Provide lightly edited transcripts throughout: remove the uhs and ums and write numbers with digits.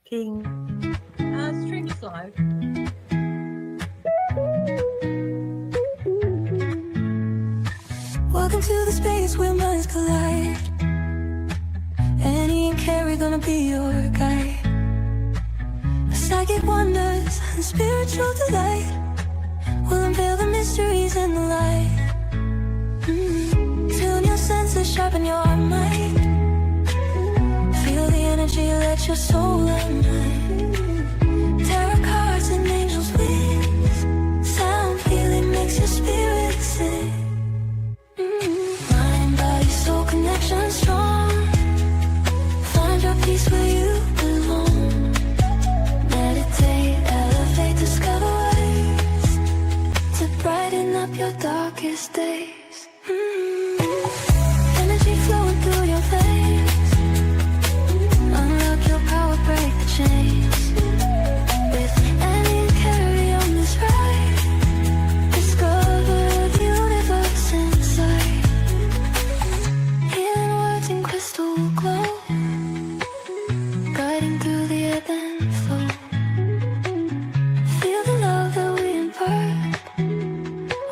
King. Stream is live. Welcome to the space where minds collide. Annie and Kerrie gonna be your guide. Psychic wonders and spiritual delight will unveil the mysteries in the light. Tune your senses, sharpen your mind. Feel the energy, let your soul unwind. Tarot cards and angels' wings. Sound healing makes your spirit sing. Mind, body, soul connection strong. Find your peace where you belong. Meditate, elevate, discover ways to brighten up your darkest days. Energy flowing through your veins. Unlock your power, break the chains. With Annie and Kerrie on this ride, discover the universe inside. Healing words in crystal glow, guiding through the ebb and flow. Feel the love that we impart.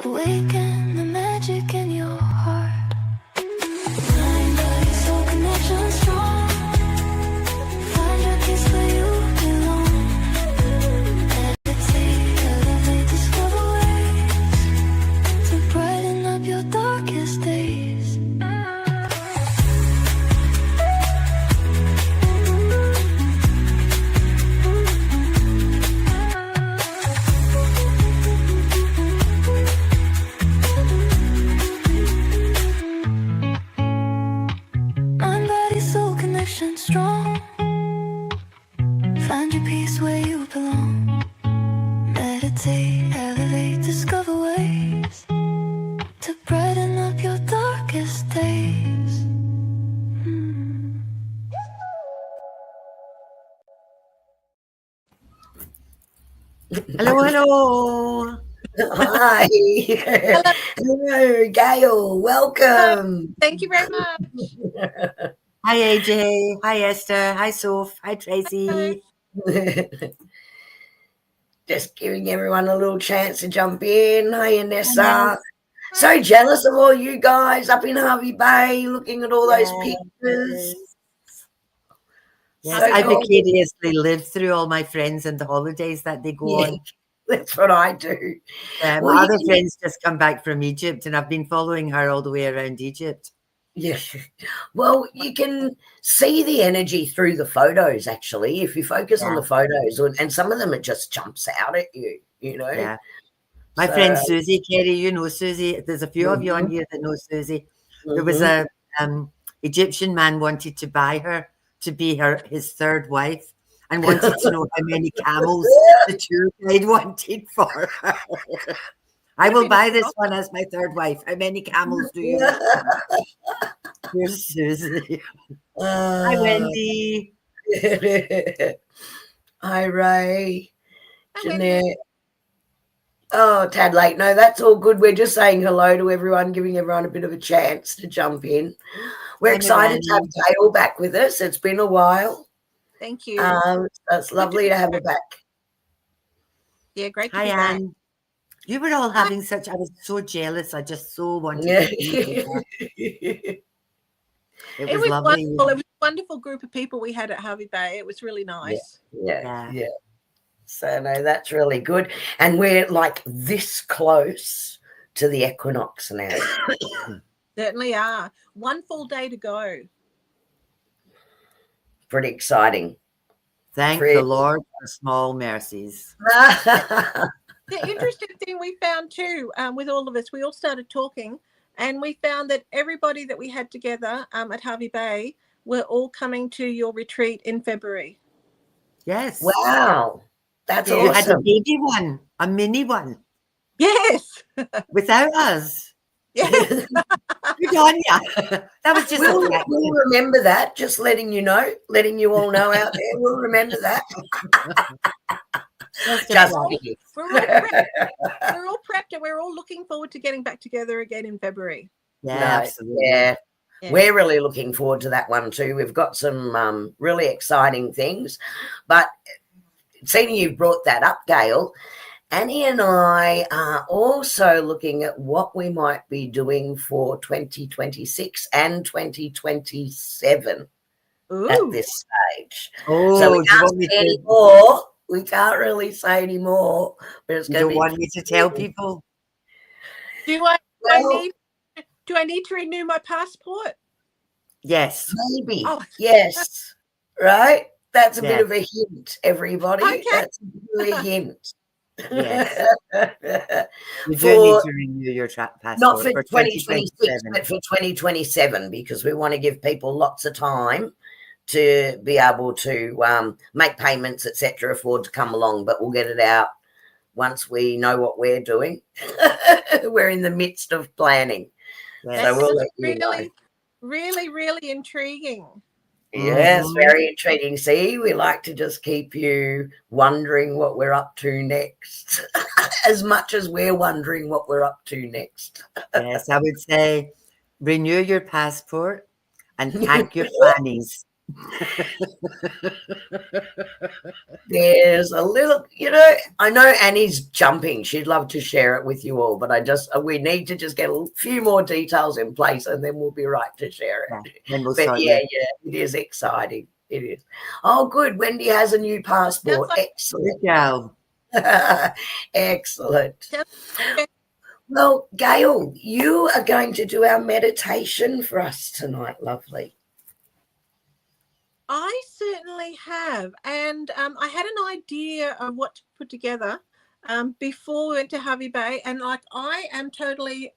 Awaken the magic in your heart. Mind, body, soul connection strong. Find your peace where you belong. Meditate, elevate, discover ways to brighten up your darkest days. Mind, body, soul connection strong. Find your peace where you belong. Meditate, elevate, discover ways to brighten up your darkest days. Hello, hello. Hi. Hello, Gayle. Welcome. Thank you very much. Hi, AJ. Hi, Esther. Hi, Soph. Hi, Tracy. Just giving everyone a little chance to jump in. Hi, Anessa. So jealous of all you guys up in Harvey Bay looking at all those pictures. Yes, So I cool. vicariously lived through all my friends and the holidays that they go Yeah, on. that's what I do. My Well, other friends just come back from Egypt, and I've been following her all the way around Egypt. Yeah. Well, you can see the energy through the photos, actually, if you focus on the photos. And some of them, it just jumps out at you, you know. Yeah. My So- friend Susie, Kerrie, you know Susie. There's a few of you on here that know Susie. There was a Egyptian man wanted to buy her to be his third wife, and wanted to know how many camels the tour guide wanted for her. I will buy this one as my third wife. How many camels do you want? Here's Susie. Hi, Wendy. Hi, Ray. Hi, Jeanette. Oh, tad late. No, that's all good. We're just saying hello to everyone, giving everyone a bit of a chance to jump in. We're Hi, excited to have Melanie. Gayle back with us. It's been a while. Thank you. It's lovely to have her back. Yeah, great to Hi, be back. Anne. You were all having such. I was so jealous. I just so wanted to be there. It was lovely. wonderful. It was a wonderful group of people we had at Harvey Bay. It was really nice. Yeah. So, no, that's really good. And we're like this close to the equinox now. Certainly are. One full day to go. Pretty exciting. Thank the Lord for small mercies. The interesting thing we found too, with all of us, we all started talking, and we found that everybody that we had together at Harvey Bay were all coming to your retreat in February. Yes. Wow. That's awesome. You had a baby one, a mini one. Yes. Without us. Yes. Good on ya. That was just we'll remember that. Just letting you all know out there. We'll remember that. Just we're all prepped and we're all looking forward to getting back together again in February. Yeah, absolutely. Yeah. We're really looking forward to that one too. We've got some really exciting things. But seeing you brought that up, Gayle, Annie and I are also looking at what we might be doing for 2026 and 2027 at this stage. So we can't say any more. We can't really say any more. But it's going to be. You want me to tell people? Do I need to renew my passport? Yes. Maybe. Oh. Yes. Right? That's a bit of a hint, everybody. Okay. That's a hint. Yes. You do need to renew your passport. Not for 2026, but for 2027, because we want to give people lots of time to be able to make payments, etc., afford to come along. But we'll get it out once we know what we're doing. We're in the midst of planning. Yes. So we'll let you know. Really, really intriguing. Yes, very intriguing. See, we like to just keep you wondering what we're up to next, as much as we're wondering what we're up to next. Yes, I would say renew your passport and thank your fannies. There's a little, I know Annie's jumping. She'd love to share it with you all, but we need to just get a few more details in place and then we'll be right to share it. Yeah, it is exciting. It is. Oh, good. Wendy has a new passport. Excellent. Excellent. Well, Gayle, you are going to do our meditation for us tonight, lovely. I certainly have, and I had an idea of what to put together before we went to Hervey Bay, and I am totally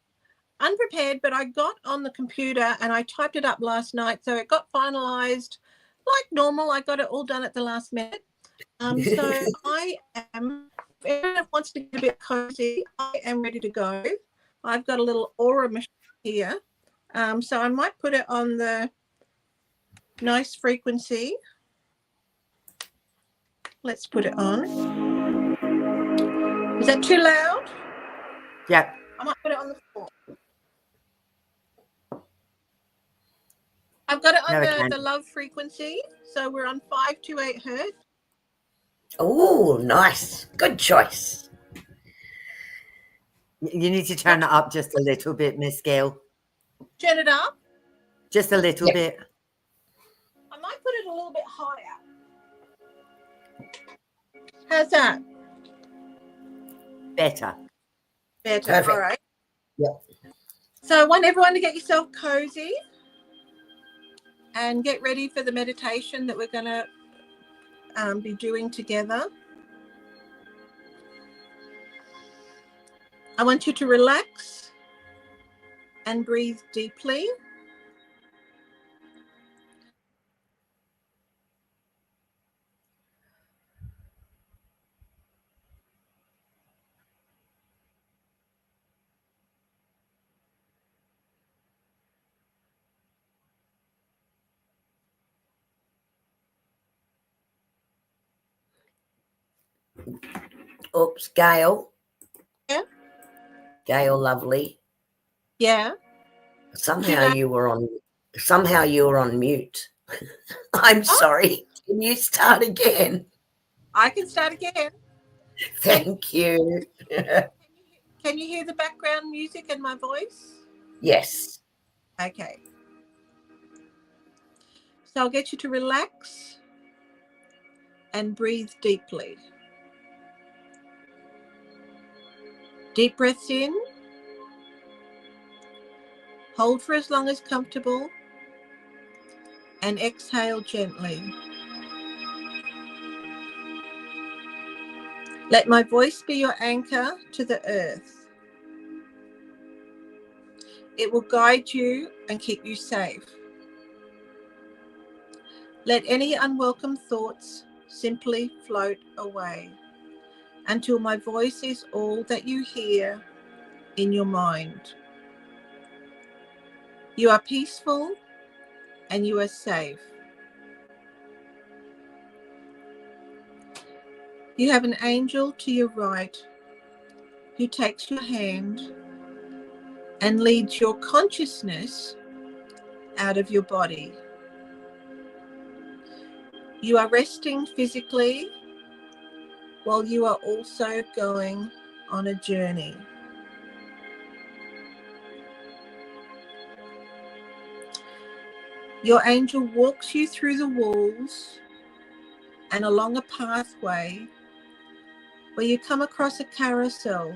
unprepared, but I got on the computer and I typed it up last night, so it got finalized like normal. I got it all done at the last minute. So I am, if anyone wants to get a bit cozy, I am ready to go. I've got a little aura machine here, so I might put it on the nice frequency. Let's put it on. Is that too loud? Yeah. I might put it on the floor. I've got it on the love frequency. So we're on 528 hertz. Oh, nice. Good choice. You need to turn it up just a little bit, Miss Gayle. Turn it up? Just a little bit. I might put it a little bit higher. How's that? Better. Perfect. All right. Yep. So I want everyone to get yourself cozy and get ready for the meditation that we're going to be doing together. I want you to relax and breathe deeply. Oops, Gayle. Yeah. Gayle, lovely. Yeah. Somehow you were on mute. I'm sorry. Can you start again? I can start again. Thank you. Can you hear the background music and my voice? Yes. Okay. So I'll get you to relax and breathe deeply. Deep breaths in. Hold for as long as comfortable. And exhale gently. Let my voice be your anchor to the earth. It will guide you and keep you safe. Let any unwelcome thoughts simply float away until my voice is all that you hear in your mind. You are peaceful and you are safe. You have an angel to your right who takes your hand and leads your consciousness out of your body. You are resting physically while you are also going on a journey. Your angel walks you through the walls and along a pathway where you come across a carousel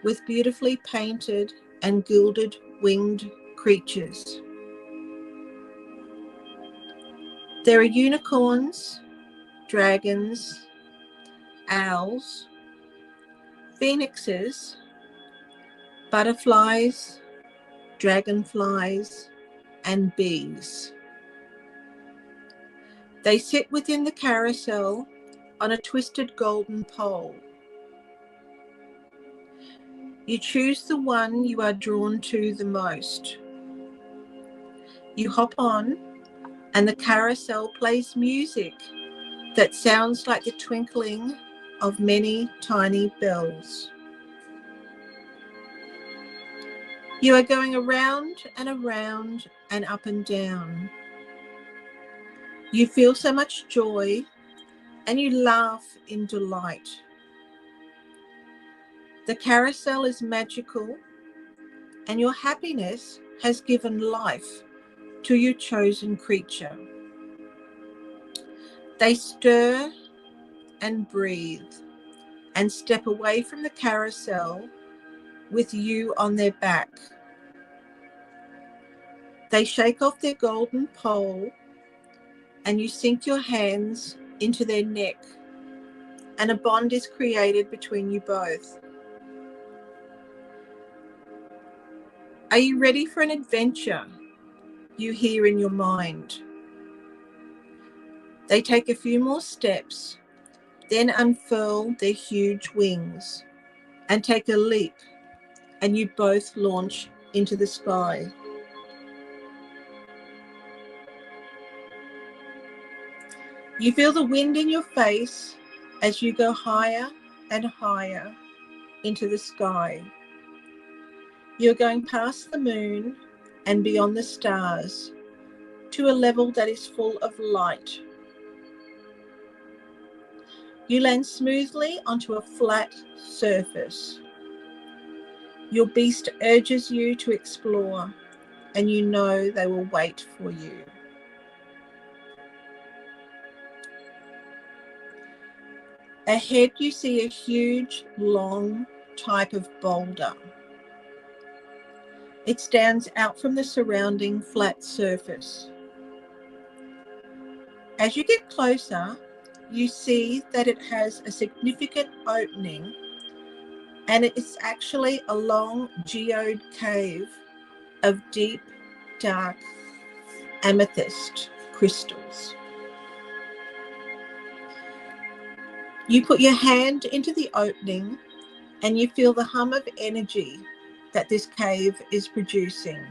with beautifully painted and gilded winged creatures. There are unicorns, dragons, owls, phoenixes, butterflies, dragonflies, and bees. They sit within the carousel on a twisted golden pole. You choose the one you are drawn to the most. You hop on, and the carousel plays music that sounds like the twinkling of many tiny bells. You are going around and around and up and down. You feel so much joy and you laugh in delight. The carousel is magical and your happiness has given life to your chosen creature. They stir and breathe and step away from the carousel with you on their back. They shake off their golden pole and you sink your hands into their neck, and a bond is created between you both. Are you ready for an adventure? You hear in your mind. They take a few more steps, then unfurl their huge wings and take a leap, and you both launch into the sky. You feel the wind in your face as you go higher and higher into the sky. You're going past the moon and beyond the stars to a level that is full of light. You land smoothly onto a flat surface. Your beast urges you to explore, and you know they will wait for you. Ahead you see a huge, long type of boulder. It stands out from the surrounding flat surface. As you get closer, you see that it has a significant opening, and it is actually a long geode cave of deep, dark amethyst crystals. You put your hand into the opening and you feel the hum of energy that this cave is producing.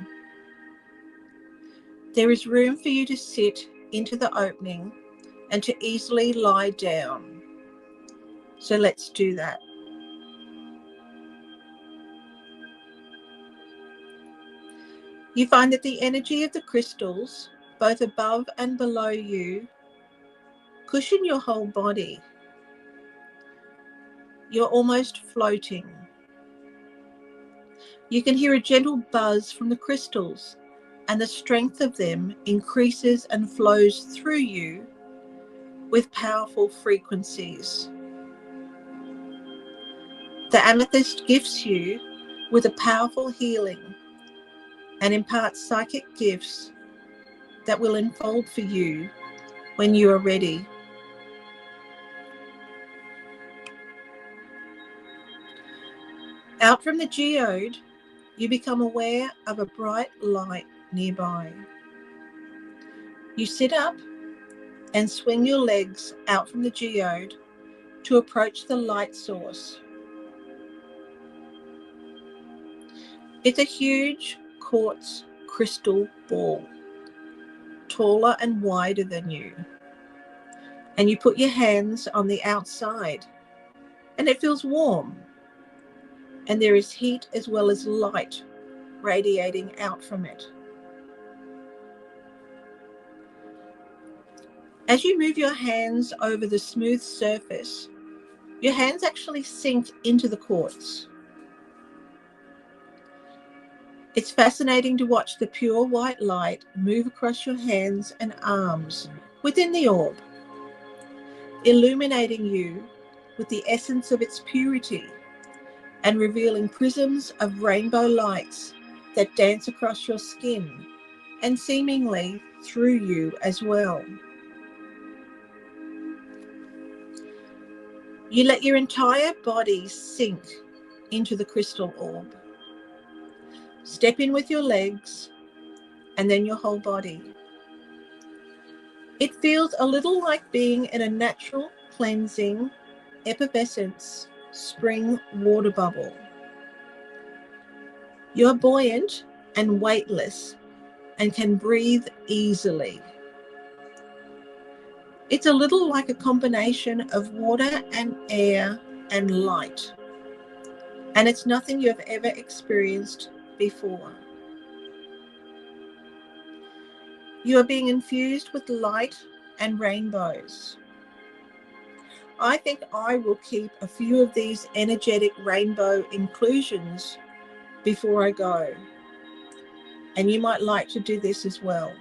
There is room for you to sit into the opening and to easily lie down. So let's do that. You find that the energy of the crystals, both above and below you, cushion your whole body. You're almost floating. You can hear a gentle buzz from the crystals, and the strength of them increases and flows through you with powerful frequencies. The amethyst gifts you with a powerful healing and imparts psychic gifts that will unfold for you when you are ready. Out from the geode, you become aware of a bright light nearby. You sit up and swing your legs out from the geode to approach the light source. It's a huge quartz crystal ball, taller and wider than you. And you put your hands on the outside, and it feels warm. And there is heat as well as light radiating out from it. As you move your hands over the smooth surface, your hands actually sink into the quartz. It's fascinating to watch the pure white light move across your hands and arms within the orb, illuminating you with the essence of its purity and revealing prisms of rainbow lights that dance across your skin and seemingly through you as well. You let your entire body sink into the crystal orb. Step in with your legs and then your whole body. It feels a little like being in a natural, cleansing, effervescence spring water bubble. You're buoyant and weightless and can breathe easily. It's a little like a combination of water and air and light, and it's nothing you've ever experienced before. You are being infused with light and rainbows. I think I will keep a few of these energetic rainbow inclusions before I go, and you might like to do this as well.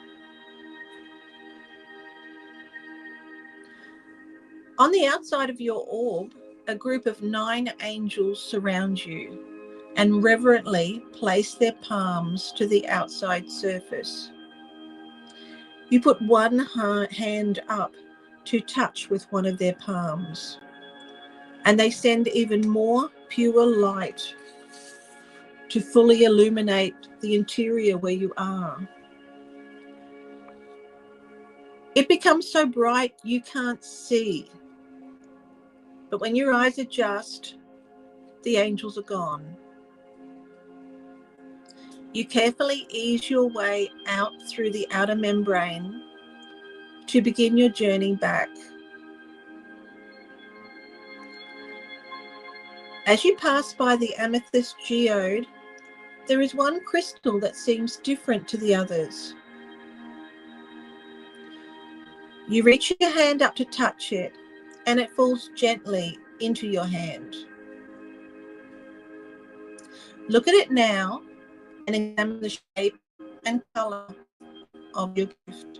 On the outside of your orb, a group of 9 angels surround you and reverently place their palms to the outside surface. You put one hand up to touch with one of their palms, and they send even more pure light to fully illuminate the interior where you are. It becomes so bright you can't see, but when your eyes adjust, the angels are gone. You carefully ease your way out through the outer membrane to begin your journey back. As you pass by the amethyst geode, there is one crystal that seems different to the others. You reach your hand up to touch it, and it falls gently into your hand. Look at it now and examine the shape and color of your gift.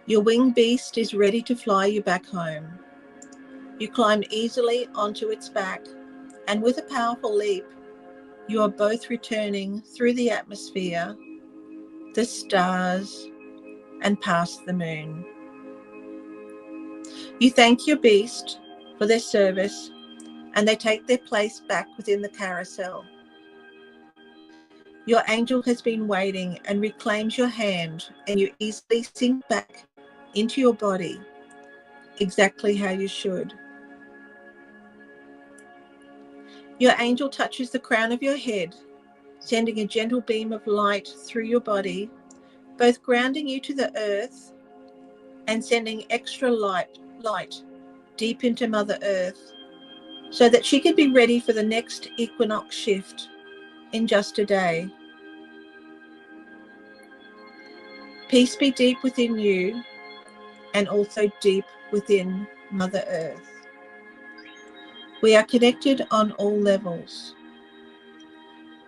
Your winged beast is ready to fly you back home. You climb easily onto its back, and with a powerful leap, you are both returning through the atmosphere, the stars, and past the moon. You thank your beast for their service, and they take their place back within the carousel. Your angel has been waiting and reclaims your hand, and you easily sink back into your body, exactly how you should. Your angel touches the crown of your head, sending a gentle beam of light through your body, both grounding you to the earth and sending extra light deep into Mother Earth, so that she can be ready for the next equinox shift in just a day. Peace be deep within you and also deep within Mother Earth. We are connected on all levels.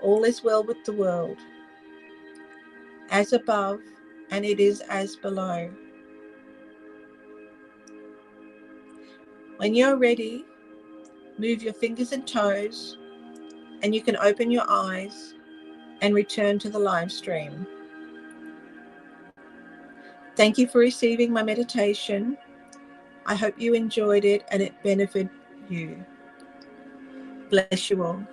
All is well with the world. As above, and it is as below. When you're ready, move your fingers and toes, and you can open your eyes and return to the live stream. Thank you for receiving my meditation. I hope you enjoyed it and it benefited you. Bless you all.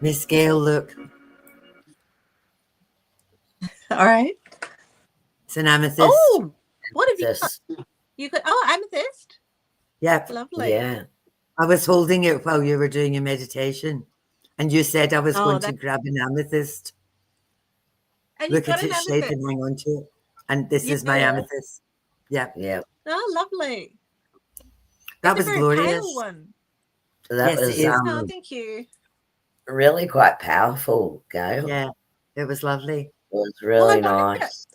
Miss Gayle, look. All right. It's an amethyst. Oh, what have you Yes. got? You got, oh, amethyst. Yep. Lovely. Yeah. I was holding it while you were doing your meditation. And you said I was Oh, going that, to grab an amethyst. and you've Look got at an its shape amethyst. and hang on to it. And this is my Yeah. amethyst. Yeah. Yeah. Oh, lovely. That It's was a very glorious. pale one. So that Yes, it was is. Oh, thank you. really quite powerful, Gayle. Yeah, it was lovely. It was Well, I really wanted nice.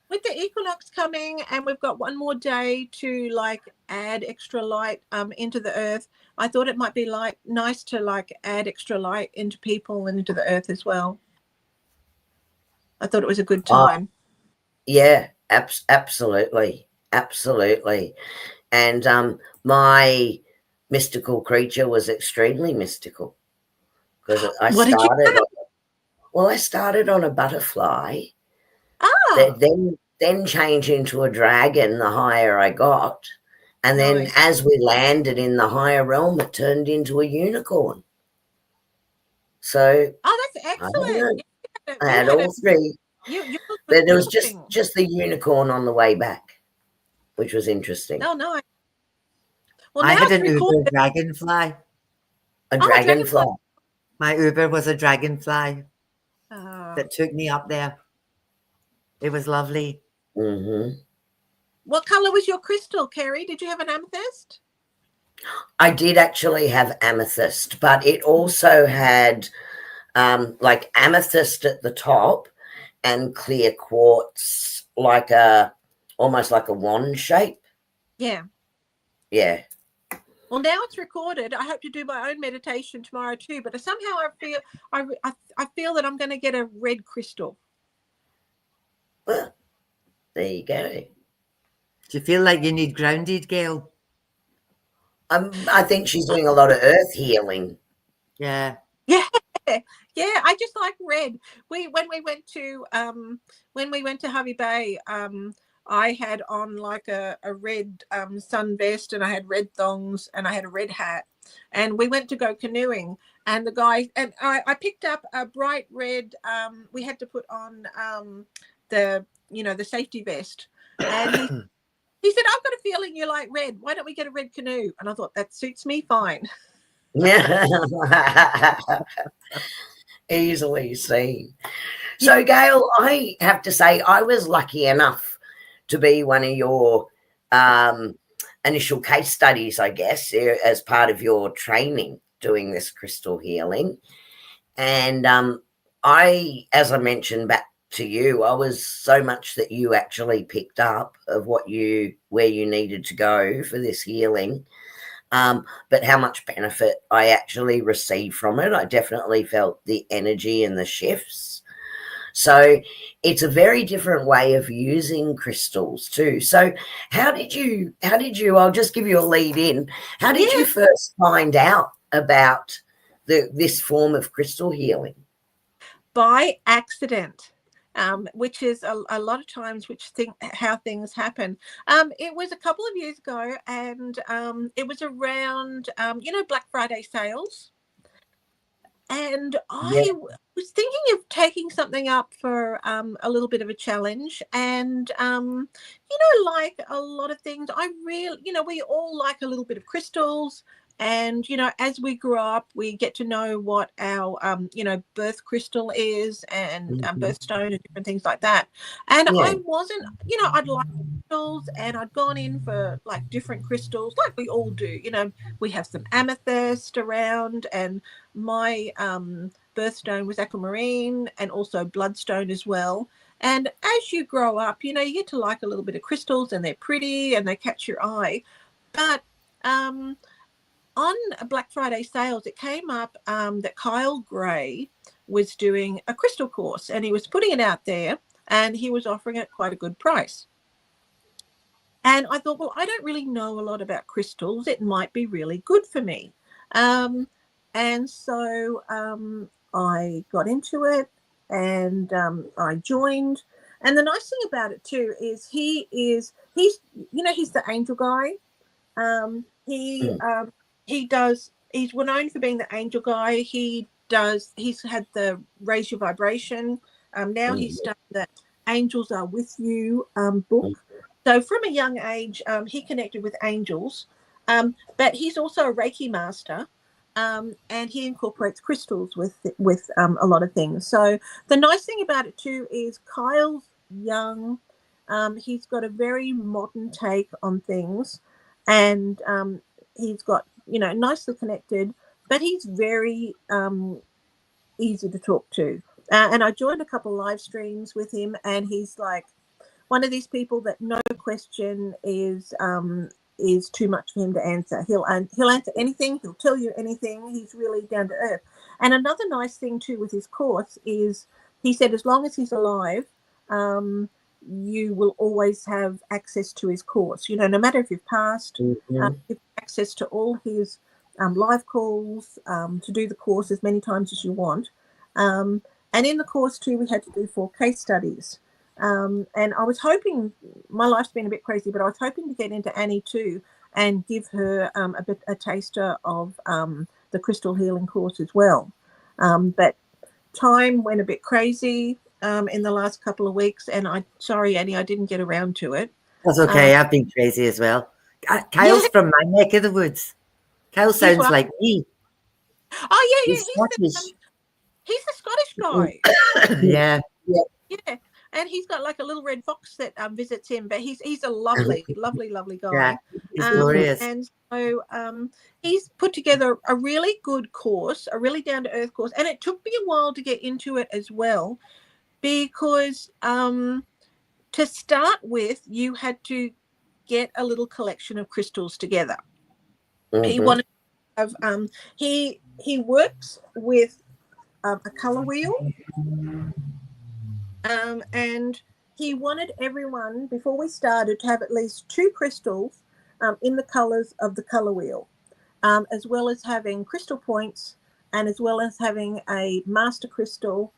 with the equinox coming, and we've got one more day to like add extra light into the earth. I thought it might be like nice to like add extra light into people and into the earth as well. I thought it was a good time. Yeah, absolutely. Absolutely. And my mystical creature was extremely mystical because I What did you started have? well, I started on a butterfly Ah, that then changed into a dragon the higher I got. And then nice. as we landed in the higher realm, it turned into a unicorn. So Oh, that's I don't excellent. know. I had all three. You But there was flipping. just the unicorn on the way back, which was interesting. Oh, nice. Well, I now had it's an Uber recorded. dragonfly. A Oh, dragonfly. My Uber was a dragonfly Ah. that took me up there. It was lovely. Mm-hmm. What color was your crystal, Kerrie? Did you have an amethyst? I did actually have amethyst, but it also had like amethyst at the top and clear quartz, like almost like a wand shape. Yeah. Yeah. Well, now it's recorded. I hope to do my own meditation tomorrow too. But somehow I feel that I'm going to get a red crystal. Well, there you go. Do you feel like you need grounded, Gayle? I think she's doing a lot of earth healing. Yeah. Yeah, yeah. I just like red. When we went to Hervey Bay, I had on like a red sun vest, and I had red thongs, and I had a red hat, and we went to go canoeing. And the guy and I picked up a bright red. We had to put on the safety vest, and he said, "I've got a feeling you like red. Why don't we get a red canoe?" And I thought that suits me fine. Easily seen. So, Gayle, I have to say I was lucky enough to be one of your initial case studies, I guess, as part of your training doing this crystal healing. And as I mentioned back to you, I was so much that you actually picked up of where you needed to go for this healing. But how much benefit I actually received from it. I definitely felt the energy and the shifts. So it's a very different way of using crystals too. So how did you, I'll just give you a lead in. How did you first find out about this form of crystal healing? By accident. Which is a lot of times how things happen. It was a couple of years ago, and it was around Black Friday sales, and I was thinking of taking something up for a little bit of a challenge. And like a lot of things, I really, we all like a little bit of crystals. And as we grow up, we get to know what our birth crystal is, and birthstone, and different things like that. And I wasn't, I'd like crystals, and I'd gone in for like different crystals, like we all do. We have some amethyst around, and my birthstone was aquamarine, and also bloodstone as well. And as you grow up, you get to like a little bit of crystals, and they're pretty and they catch your eye. But on Black Friday sales, it came up that Kyle Gray was doing a crystal course, and he was putting it out there, and he was offering it quite a good price. And I thought, well, I don't really know a lot about crystals. It might be really good for me. And so I got into it, and I joined. And the nice thing about it too is he's the angel guy. He's known for being the angel guy. He's had the raise your vibration. Now he's done the Angels Are With You book. So from a young age, he connected with angels. But he's also a Reiki master. and he incorporates crystals with a lot of things. So the nice thing about it too is Kyle's young. He's got a very modern take on things, and he's got, nicely connected, but he's very easy to talk to. And I joined a couple live streams with him, and he's like one of these people that no question is too much for him to answer. He'll answer anything. He'll tell you anything. He's really down to earth. And another nice thing too with his course is he said as long as he's alive, you will always have access to his course. No matter if you've passed, you have access to all his live calls, to do the course as many times as you want. And in the course too, we had to do 4 case studies. And I was hoping, my life's been a bit crazy, but I was hoping to get into Annie too and give her a taster of the crystal healing course as well. But time went a bit crazy in the last couple of weeks, and sorry, Annie, I didn't get around to it. That's okay. I've been crazy as well. Kyle's from my neck of the woods. Kyle sounds like me. Oh yeah, He's Scottish. He's the Scottish guy. Yeah. And he's got like a little red fox that visits him, but he's a lovely, lovely guy. Yeah, he's glorious. And so he's put together a really good course, a really down to earth course, and it took me a while to get into it as well, because to start with, you had to get a little collection of crystals together. He wanted to have he works with a color wheel. And he wanted everyone, before we started, to have at least 2 crystals in the colors of the color wheel, as well as having crystal points, and as well as having a master crystal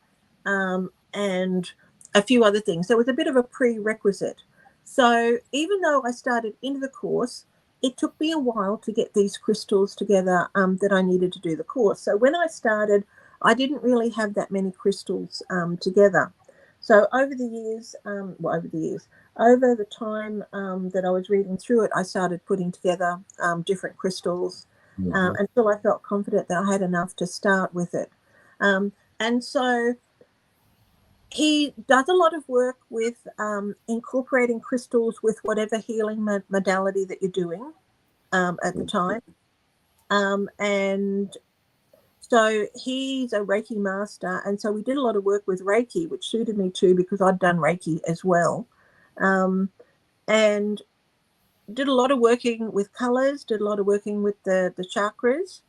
and a few other things. So it was a bit of a prerequisite. So even though I started into the course, it took me a while to get these crystals together that I needed to do the course. So when I started, I didn't really have that many crystals together. So over the time that I was reading through it, I started putting together different crystals until I felt confident that I had enough to start with it. And so he does a lot of work with incorporating crystals with whatever healing modality that you're doing at the time. And so he's a Reiki master, and so we did a lot of work with Reiki, which suited me too because I'd done Reiki as well, and did a lot of working with colors, did a lot of working with the chakras,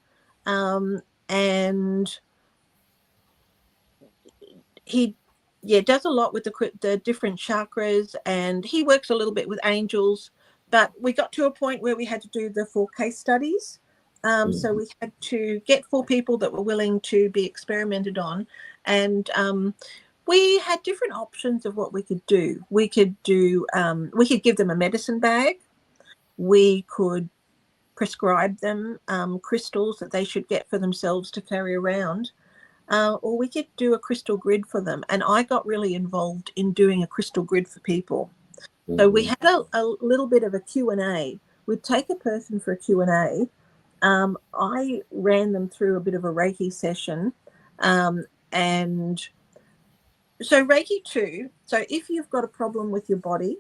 and he does a lot with the different chakras, and he works a little bit with angels. But we got to a point where we had to do the 4 case studies. So we had to get 4 people that were willing to be experimented on, and we had different options of what we could do. We could give them a medicine bag. We could prescribe them crystals that they should get for themselves to carry around, or we could do a crystal grid for them. And I got really involved in doing a crystal grid for people. So we had a little bit of a Q&A. We'd take a person for a Q&A. I ran them through a bit of a Reiki session, and so Reiki too. So if you've got a problem with your body,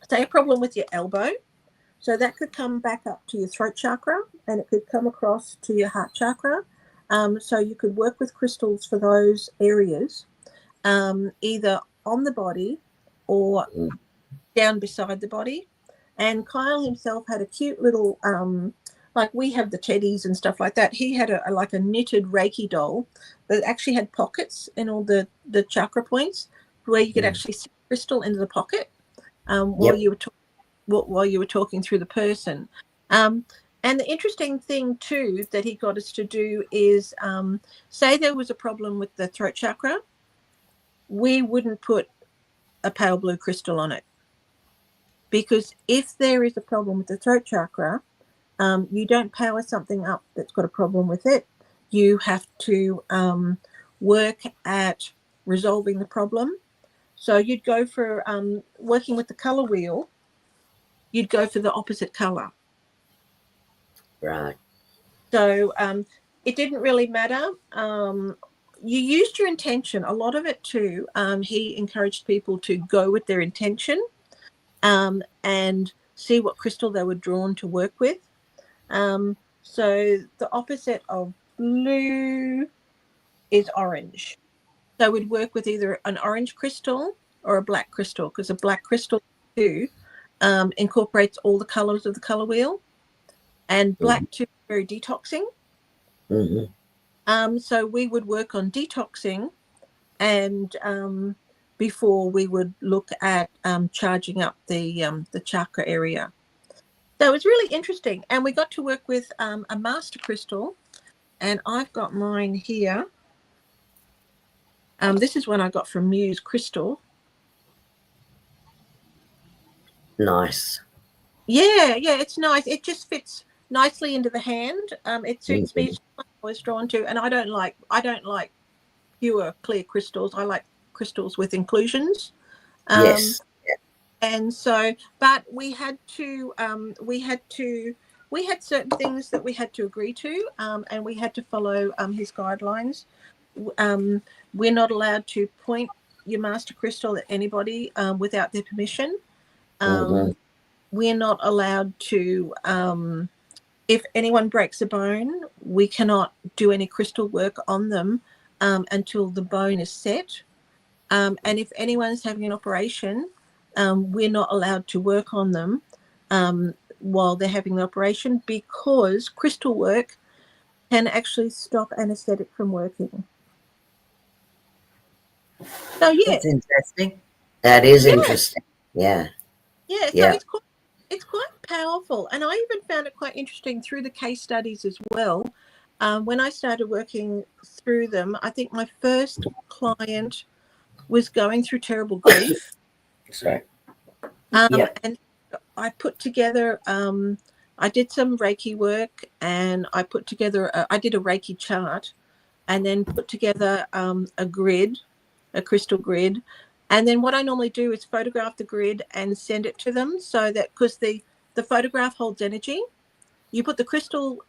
say a problem with your elbow, so that could come back up to your throat chakra, and it could come across to your heart chakra. So you could work with crystals for those areas, either on the body or down beside the body. And Kyle himself had a cute little like we have the teddies and stuff like that. He had a knitted Reiki doll that actually had pockets in all the chakra points where you could actually see crystal into the pocket while you were talking through the person. And the interesting thing too that he got us to do is say there was a problem with the throat chakra, we wouldn't put a pale blue crystal on it, because if there is a problem with the throat chakra, you don't power something up that's got a problem with it. You have to work at resolving the problem. So you'd go for working with the color wheel, you'd go for the opposite color. Right. So it didn't really matter. You used your intention, a lot of it too. He encouraged people to go with their intention and see what crystal they were drawn to work with. So the opposite of blue is orange. So we'd work with either an orange crystal or a black crystal, because a black crystal too incorporates all the colors of the color wheel, and black too is very detoxing. So we would work on detoxing, and before we would look at charging up the chakra area. So it was really interesting, and we got to work with a master crystal, and I've got mine here. This is one I got from Muse Crystal. Nice. Yeah, it's nice. It just fits nicely into the hand. It suits me. I was drawn to, and I don't like pure clear crystals. I like crystals with inclusions. Yes. And so, but we had certain things that we had to agree to, and we had to follow his guidelines. We're not allowed to point your master crystal at anybody without their permission. We're not allowed to, if anyone breaks a bone, we cannot do any crystal work on them until the bone is set. And if anyone's having an operation, we're not allowed to work on them while they're having the operation, because crystal work can actually stop anesthetic from working. So yeah, That's interesting. That is interesting. Yeah. Yeah, so it's quite powerful, and I even found it quite interesting through the case studies as well. When I started working through them, I think my first client was going through terrible grief. Sorry. And I put together, I did some Reiki work, and I put together, I did a Reiki chart, and then put together a grid, a crystal grid. And then what I normally do is photograph the grid and send it to them, so that, because the photograph holds energy. You put the crystal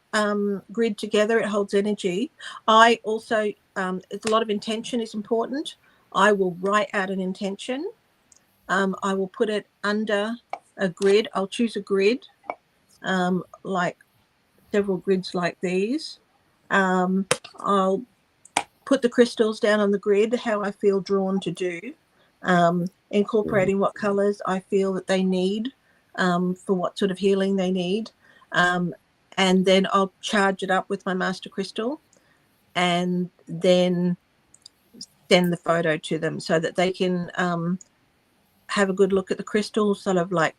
grid together, it holds energy. I also, it's a lot of intention is important. I will write out an intention. I will put it under a grid. I'll choose a grid, like several grids like these. I'll put the crystals down on the grid, how I feel drawn to do, incorporating what colors I feel that they need for what sort of healing they need. And then I'll charge it up with my master crystal, and then send the photo to them so that they can have a good look at the crystal, sort of like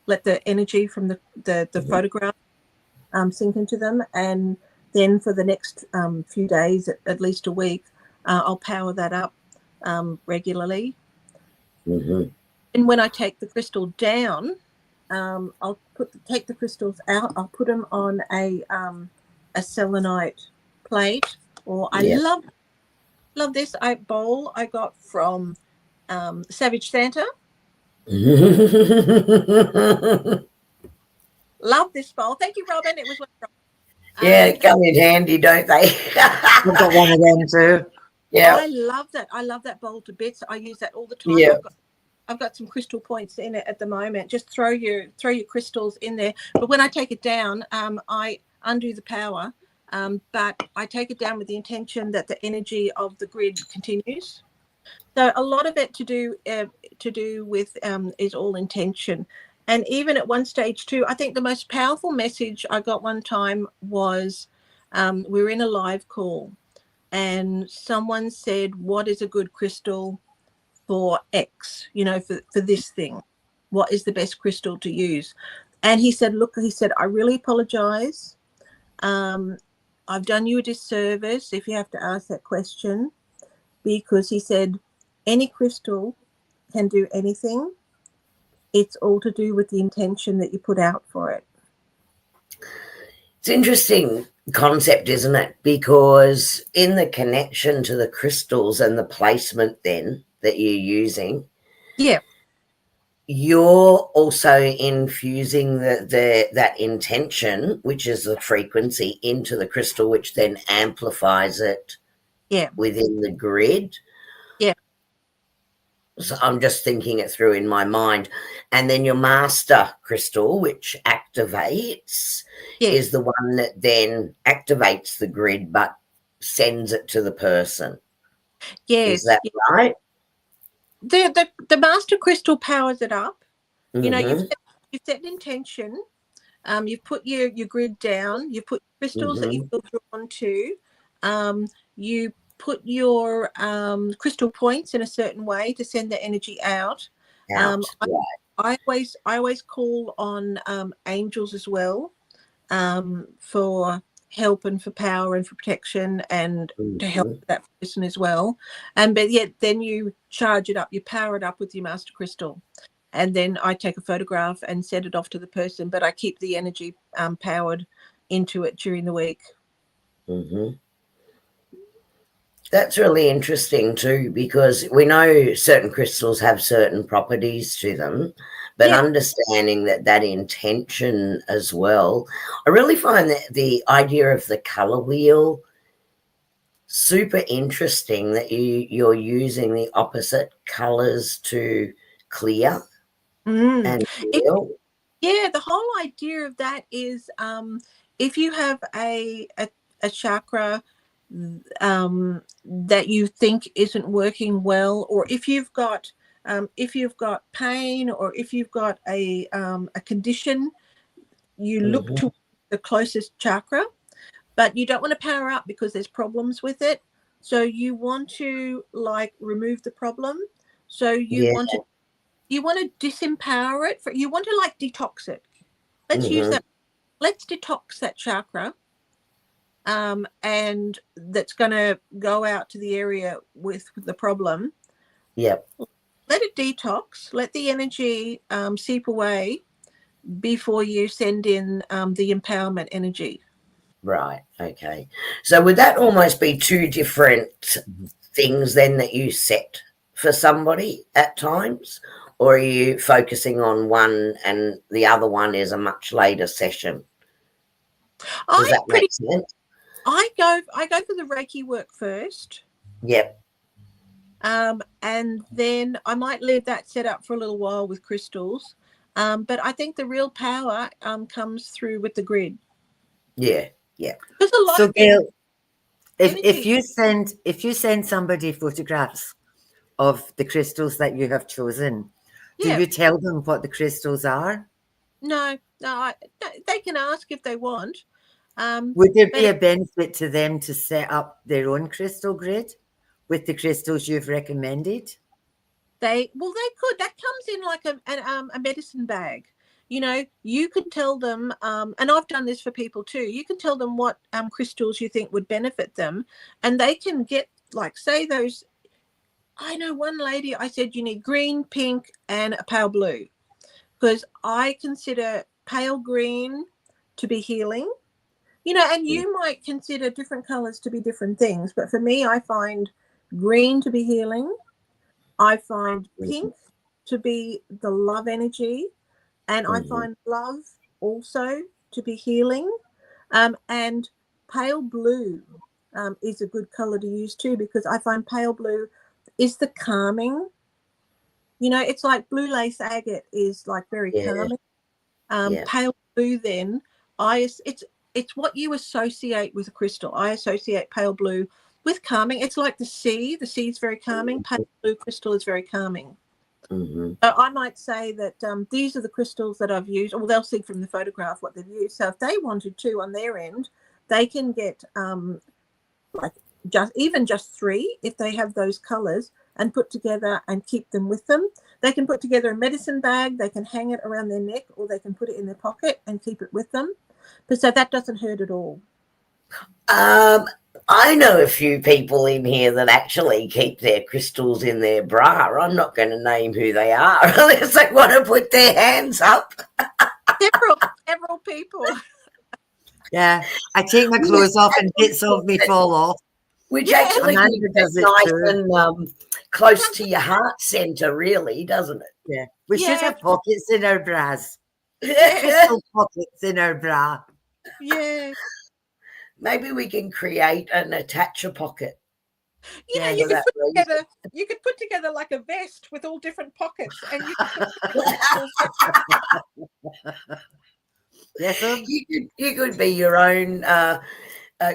let the energy from the photograph sink into them. And then for the next few days, at least a week, I'll power that up regularly. And when I take the crystal down, I'll take the crystals out. I'll put them on a selenite plate. Or I love this bowl I got from Savage Santa. Love this bowl. Thank you, Robin. It was wonderful. Yeah, come in handy, don't they? I've got one of them too. Yeah. I love that. I love that bowl to bits. I use that all the time. Yeah. I've got some crystal points in it at the moment. Just throw your crystals in there. But when I take it down, I undo the power. But I take it down with the intention that the energy of the grid continues. So a lot of it to do with is all intention. And even at one stage too, I think the most powerful message I got one time was we were in a live call, and someone said, "What is a good crystal for X? You know, for this thing, what is the best crystal to use?" And he said, "Look," he said, "I really apologize. I've done you a disservice if you have to ask that question," because he said, "Any crystal can do anything. It's all to do with the intention that you put out for it." It's interesting concept, isn't it? Because in the connection to the crystals and the placement then that you're using, you're also infusing that intention, which is the frequency, into the crystal, which then amplifies it within the grid. Yeah. So I'm just thinking it through in my mind. And then your master crystal, which activates, is the one that then activates the grid but sends it to the person. Yes. Is that right? The master crystal powers it up. Mm-hmm. You know, you've set an intention. You've put your grid down. You've put crystals that you feel drawn to. You put your crystal points in a certain way to send the energy out. I always call on angels as well, for help and for power and for protection and to help that person as well. But yet then you charge it up, you power it up with your master crystal. And then I take a photograph and send it off to the person, but I keep the energy powered into it during the week. Mm-hmm. That's really interesting too, because we know certain crystals have certain properties to them, but understanding that intention as well. I really find that the idea of the color wheel super interesting, that you're using the opposite colors to clear and heal. The whole idea of that is if you have a chakra that you think isn't working well, or if you've got pain, or if you've got a condition, you look to the closest chakra, but you don't want to power up because there's problems with it. So you want to remove the problem. So you want to disempower it. You want to detox it. Let's use that. Let's detox that chakra. And that's going to go out to the area with the problem. Yep. Let it detox. Let the energy seep away before you send in the empowerment energy. Right. Okay. So would that almost be two different things then that you set for somebody at times, or are you focusing on one and the other one is a much later session? Does that make sense? I go for the Reiki work first. Yep. And then I might leave that set up for a little while with crystals. But I think the real power comes through with the grid. Yeah. Yeah. There's a lot so of Gayle, if you send somebody photographs of the crystals that you have chosen, do you tell them what the crystals are? No, they can ask if they want. Would there be a benefit to them to set up their own crystal grid with the crystals you've recommended? They could. That comes in like a medicine bag. You know, you can tell them, and I've done this for people too. You can tell them what crystals you think would benefit them, and they can get say those. I know one lady, I said you need green, pink, and a pale blue, because I consider pale green to be healing. You know, and you might consider different colors to be different things, but for me, I find green to be healing. I find pink to be the love energy, and I find love also to be healing. And pale blue is a good color to use too, because I find pale blue is the calming. You know, it's like blue lace agate is very calming. Pale blue, then it's what you associate with a crystal. I associate pale blue with calming. It's like the sea. The sea is very calming. Pale blue crystal is very calming. So I might say that these are the crystals that I've used, or they'll see from the photograph what they've used. So if they wanted to on their end, they can get just 3 if they have those colors, and put together and keep them with them. They can put together a medicine bag. They can hang it around their neck, or they can put it in their pocket and keep it with them. But so that doesn't hurt at all. I know a few people in here that actually keep their crystals in their bra. I'm not going to name who they are unless they want to put their hands up. Several people. Yeah, I take my clothes off and bits of me fall off. Which actually is nice and close to your heart center, really, doesn't it? We should Yeah. have pockets in our bras. Yeah. Crystal pockets in our bra. Yeah. Maybe we can create and attach a pocket. You know, Yes. you for could that put reason. together. You could put together like a vest with all different pockets, and you could put the crystals. Yes, You could be your own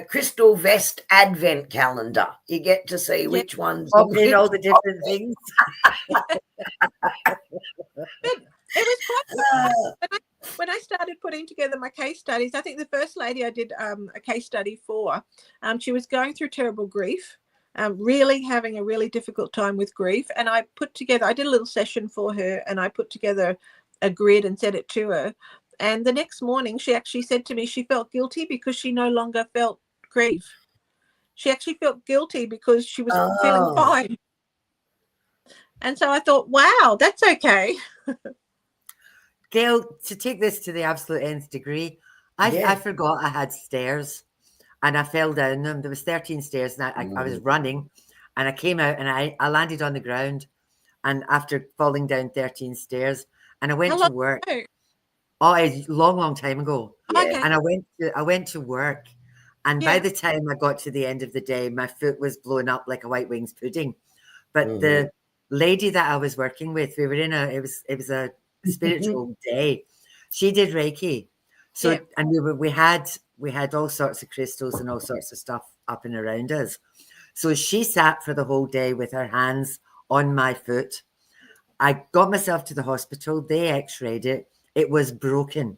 crystal vest advent calendar. You get to see which ones. pop in all the different things. But it was quite Uh, when I started putting together my case studies. I think the first lady I did a case study for, she was going through terrible grief, really having a really difficult time with grief. And I did a little session for her, and I put together a grid and sent it to her. And the next morning, she actually said to me she felt guilty because she no longer felt grief. She actually felt guilty because she was feeling fine. And so I thought, wow, that's okay. Gayle, to take this to the absolute nth degree, I forgot I had stairs and I fell down them. There was 13 stairs and I was running and I came out and I landed on the ground, and after falling down 13 stairs, and I went to work. Oh, a long time ago. Okay. And I went to work, and by the time I got to the end of the day, my foot was blown up like a white wings pudding. But the lady that I was working with, we were in it was a spiritual day. She did Reiki. So and we had all sorts of crystals and all sorts of stuff up and around us. So she sat for the whole day with her hands on my foot. I got myself to the hospital. They x-rayed it. It was broken.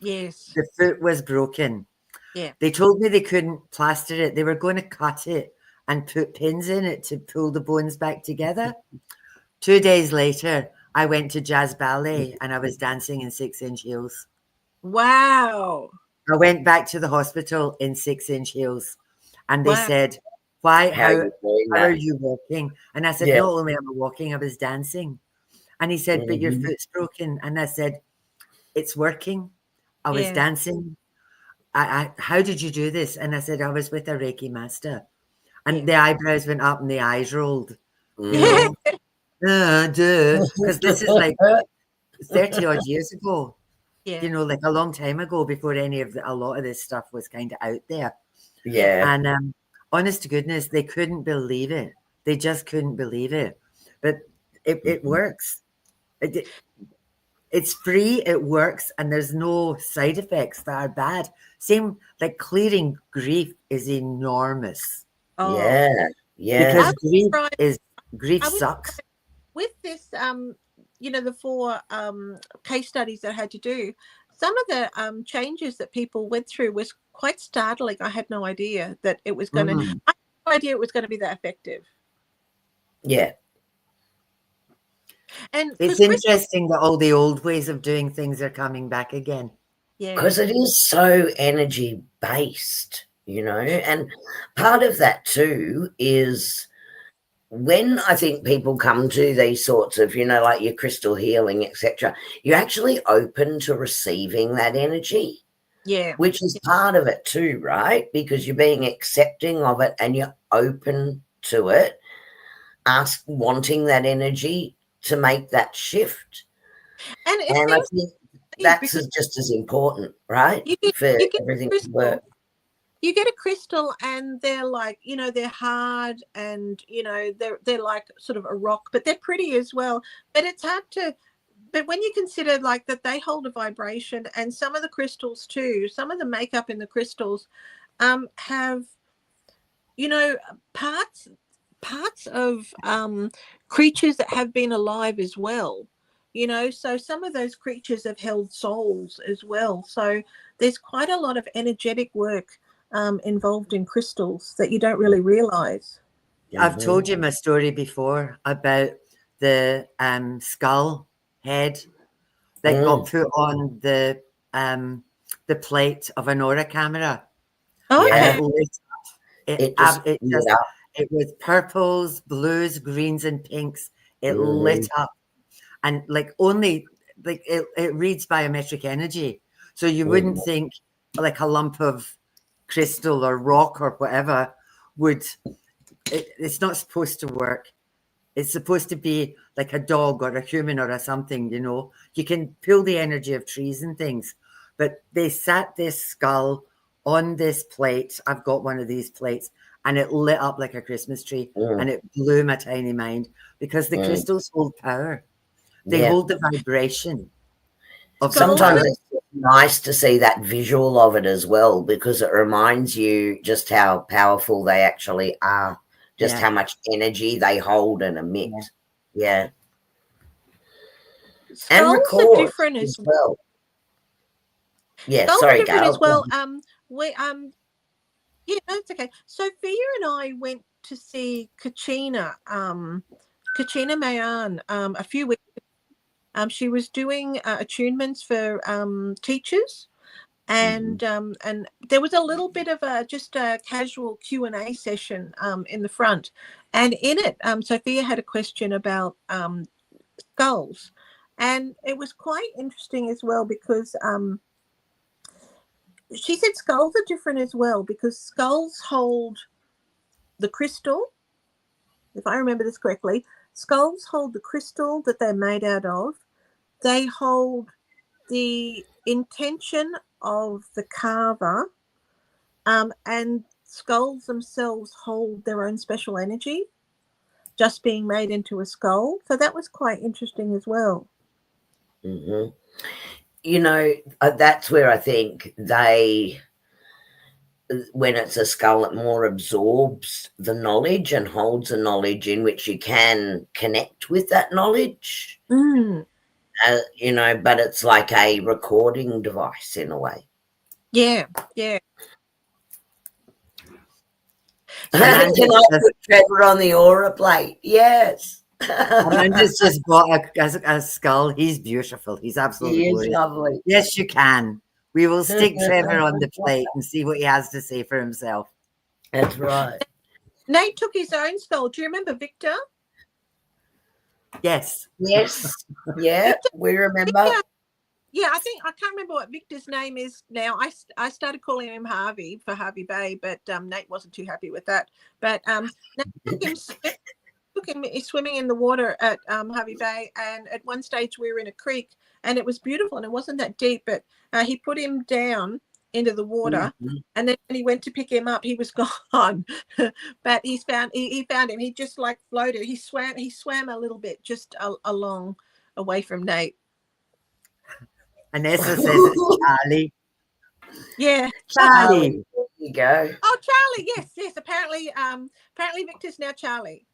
Yes. The foot was broken. Yeah. They told me they couldn't plaster it. They were going to cut it and put pins in it to pull the bones back together. 2 days later, I went to jazz ballet and I was dancing in 6-inch heels. Wow. I went back to the hospital in 6-inch heels, and they said, "Why? How are you walking?" And I said, "Not only am I walking, I was dancing." And he said, "But your foot's broken." And I said, "It's working. I was dancing. How did you do this?" And I said, "I was with a Reiki master." And the eyebrows went up and the eyes rolled. You know, because this is like 30 odd years ago. You know, like a long time ago, before a lot of this stuff was kind of out there. Yeah. And honest to goodness, they couldn't believe it. They just couldn't believe it. But it works. It's free, it works, and there's no side effects that are bad. Same, like clearing grief is enormous. Oh. Yeah. Yeah. Because grief sucks. With this, you know, the 4 case studies that I had to do, some of the changes that people went through was quite startling. I had no idea that it was going to. I had no idea it was going to be that effective. Yeah. And it's interesting that all the old ways of doing things are coming back again. Yeah. Because it is so energy based, you know, and part of that too is when I think people come to these sorts of, you know, like your crystal healing, etc., you're actually open to receiving that energy. Yeah. Which is part of it too, right? Because you're being accepting of it and you're open to it, wanting that energy to make that shift. And I think that's just as important, right? For everything to work. You get a crystal and they're like, you know, they're hard and, you know, they're like sort of a rock, but they're pretty as well. But it's hard to, but when you consider like that they hold a vibration, and some of the crystals too, some of the makeup in the crystals have, you know, parts of creatures that have been alive as well. You know, so some of those creatures have held souls as well. So there's quite a lot of energetic work involved in crystals that you don't really realize. I've told you my story before about the skull head that got put on the plate of an aura camera. Oh, and it lit up. It was purples, blues, greens, and pinks. It lit up, and like only like it reads biometric energy, so you wouldn't think like a lump of crystal or rock or whatever would. It's not supposed to work. It's supposed to be like a dog or a human or a something, you know. You can pull the energy of trees and things. But they sat this skull on this plate. I've got one of these plates, and it lit up like a Christmas tree, and it blew my tiny mind because the crystals hold power. They hold the vibration of Sometimes it's nice to see that visual of it as well, because it reminds you just how powerful they actually are, just how much energy they hold and emit. Yeah. And record are different as well. Yeah, Skulls sorry, are different Gayle. as well. Yeah, that's okay. Sophia and I went to see Kachina Mayan a few weeks ago. She was doing attunements for teachers, and there was a little bit of just a casual Q&A session in the front, and in it Sophia had a question about skulls, and it was quite interesting as well because she said skulls are different as well because skulls hold the crystal. If I remember this correctly, skulls hold the crystal that they're made out of. They hold the intention of the carver, and skulls themselves hold their own special energy, just being made into a skull. So that was quite interesting as well. You know, that's where I think when it's a skull, it more absorbs the knowledge and holds the knowledge in which you can connect with that knowledge. You know, but it's like a recording device in a way. Yeah. Can I put Trevor on the aura plate? Yes. Amanda's just bought a skull. He's beautiful. He's absolutely glorious. Lovely. Yes, you can. We will stick Trevor on the plate and see what he has to say for himself. That's right. Nate took his own skull. Do you remember Victor? Yes. Yeah, we remember. Victor, yeah, I can't remember what Victor's name is now. I started calling him Harvey for Harvey Bay, but Nate wasn't too happy with that. But Nate took him swimming in the water at Harvey Bay, and at one stage we were in a creek, and it was beautiful, and it wasn't that deep, but he put him down into the water, and then when he went to pick him up, he was gone. But he found him. He just like floated. He swam a little bit just along away from Nate. Anessa says it's Charlie. Yeah, Charlie. There you go. Oh, Charlie. Yes. Apparently Victor's now Charlie.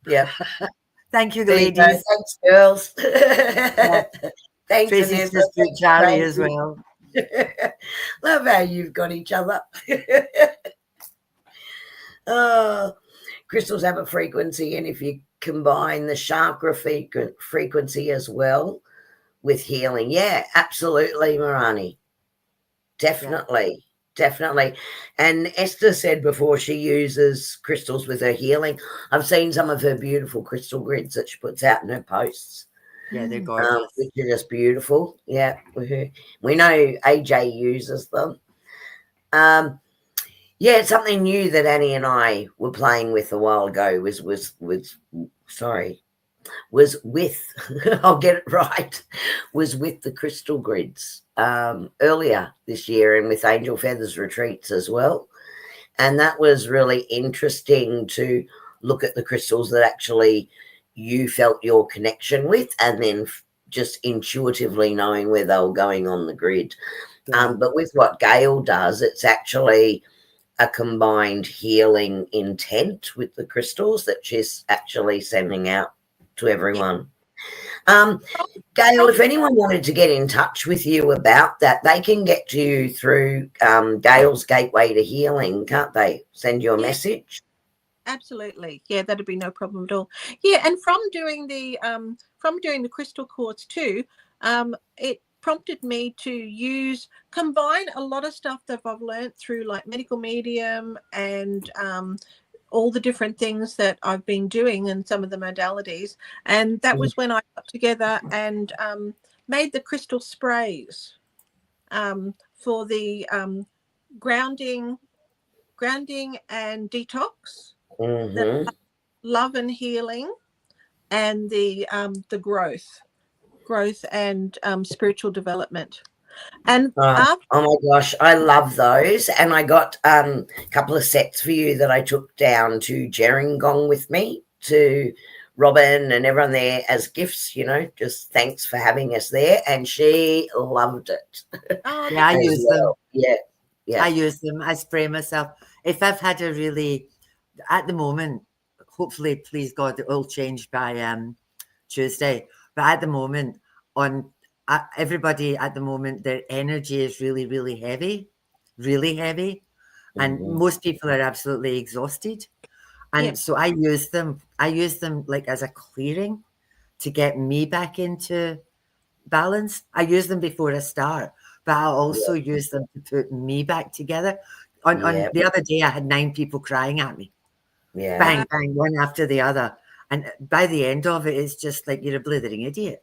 Yeah. Thank you, There ladies. you go. Thanks, girls. Thanks, Tracy's just put Charlie as well. Love how you've got each other. Crystals have a frequency, and if you combine the chakra frequency as well with healing, yeah, absolutely, Marani. Definitely. And Esther said before she uses crystals with her healing. I've seen some of her beautiful crystal grids that she puts out in her posts. Yeah, they're gorgeous. Which are just beautiful. Yeah, we know AJ uses them. Yeah, something new that Annie and I were playing with a while ago was with I'll get it right, was with the crystal grids earlier this year, and with Angel Feathers retreats as well. And that was really interesting to look at the crystals that actually you felt your connection with, and then just intuitively knowing where they were going on the grid. But with what Gayle does, it's actually a combined healing intent with the crystals that she's actually sending out to everyone. Gayle, if anyone wanted to get in touch with you about that, they can get to you through Gayle's Gateway to Healing, can't they? Send you a message. Absolutely. Yeah, that'd be no problem at all. Yeah, and from doing the crystal quartz too, it prompted me to combine a lot of stuff that I've learned through like medical medium and all the different things that I've been doing and some of the modalities. And that was when I got together and made the crystal sprays for the grounding and detox, the love and healing, and the growth and spiritual development. And Oh my gosh, I love those. And I got a couple of sets for you that I took down to Gerringong with me, to Robin and everyone there as gifts, just thanks for having us there. And she loved it. oh, Yeah, I use them. Yeah. I use them. I spray myself. If I've had at the moment, hopefully, please God, it will change by Tuesday. But at the moment, everybody at the moment, their energy is really, really heavy, and most people are absolutely exhausted. And so I use them. I use them like as a clearing to get me back into balance. I use them before I start, but I also use them to put me back together. On the other day, I had 9 people crying at me. Yeah. Bang, bang, one after the other. And by the end of it, it's just like you're a blithering idiot.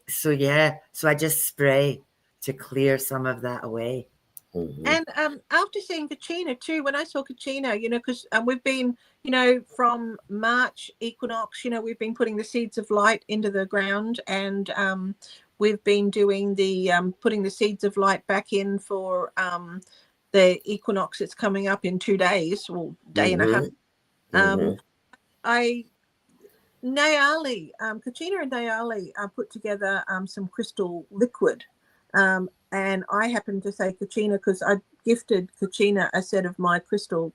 So I just spray to clear some of that away. And after seeing Katrina too, when I saw Katrina, because we've been, from March equinox, we've been putting the seeds of light into the ground, and we've been doing the putting the seeds of light back in for the equinox that's coming up in 2 days, or day and a half. Katrina and Nayali put together some crystal liquid. And I happened to say Katrina because I gifted Katrina a set of my crystal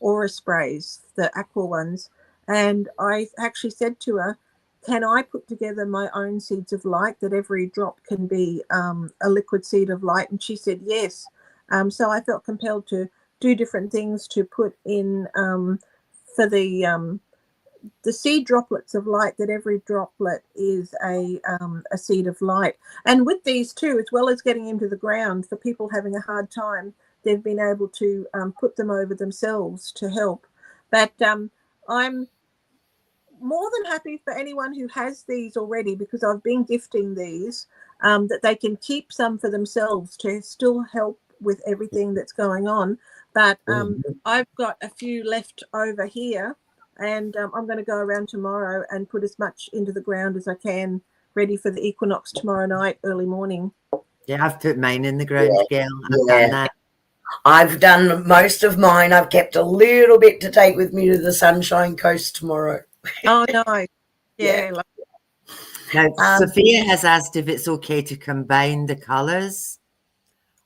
aura sprays, the aqua ones. And I actually said to her, can I put together my own seeds of light that every drop can be a liquid seed of light? And she said yes. So I felt compelled to do different things to put in for the seed droplets of light, that every droplet is a seed of light. And with these too, as well as getting into the ground, for people having a hard time, they've been able to put them over themselves to help. But I'm more than happy for anyone who has these already, because I've been gifting these, that they can keep some for themselves to still help with everything that's going on. But I've got a few left over here, and I'm going to go around tomorrow and put as much into the ground as I can, ready for the equinox tomorrow night, early morning. Yeah, I've put mine in the ground, Gayle. I've done that. I've done most of mine. I've kept a little bit to take with me to the Sunshine Coast tomorrow. Oh, nice. Yeah. Now, Sophia has asked if it's okay to combine the colours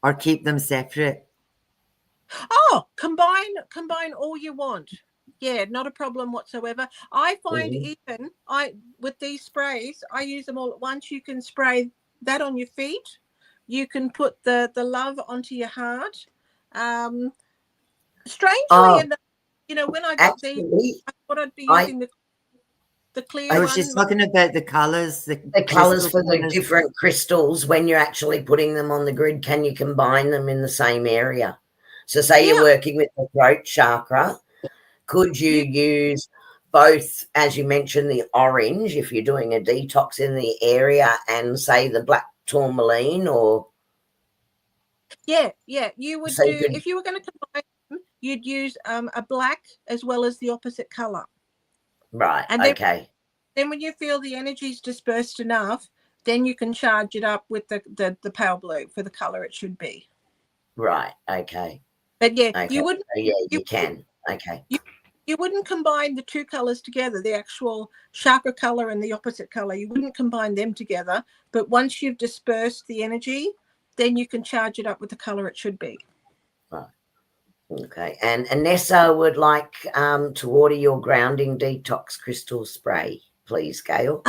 or keep them separate. Oh, combine all you want. Yeah, not a problem whatsoever. I find even with these sprays, I use them all at once. You can spray that on your feet. You can put the love onto your heart. Strangely enough, when I got these, I thought I'd be using the clear one. She's talking about the colours. The colours for the different crystals. When you're actually putting them on the grid, can you combine them in the same area? So say you're working with the throat chakra, could you use both, as you mentioned, the orange, if you're doing a detox in the area, and say the black tourmaline, or? Yeah. You would if you were going to combine them, you'd use a black as well as the opposite colour. Right, and then, okay. Then when you feel the energy's dispersed enough, then you can charge it up with the pale blue for the colour it should be. Right, okay. But yeah, okay. you wouldn't. So, yeah, you can. Okay. You wouldn't combine the two colours together, the actual chakra colour and the opposite colour. You wouldn't combine them together. But once you've dispersed the energy, then you can charge it up with the colour it should be. Right. Okay. And Anessa would like to order your grounding detox crystal spray, please, Gayle.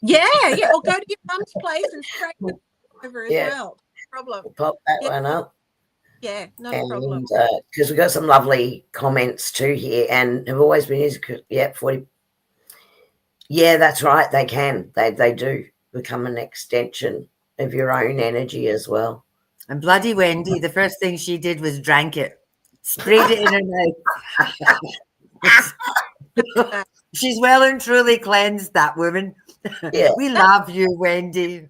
Yeah. Or go to your mum's place and spray it over as well. No problem. We'll pop that one up. Yeah, not a problem. Because we've got some lovely comments too here, and have always been used. Yeah, 40. Yeah, that's right. They can. They do become an extension of your own energy as well. And bloody Wendy, the first thing she did was drank it, sprayed it in her mouth. She's well and truly cleansed, that woman. Yeah. We love you, Wendy.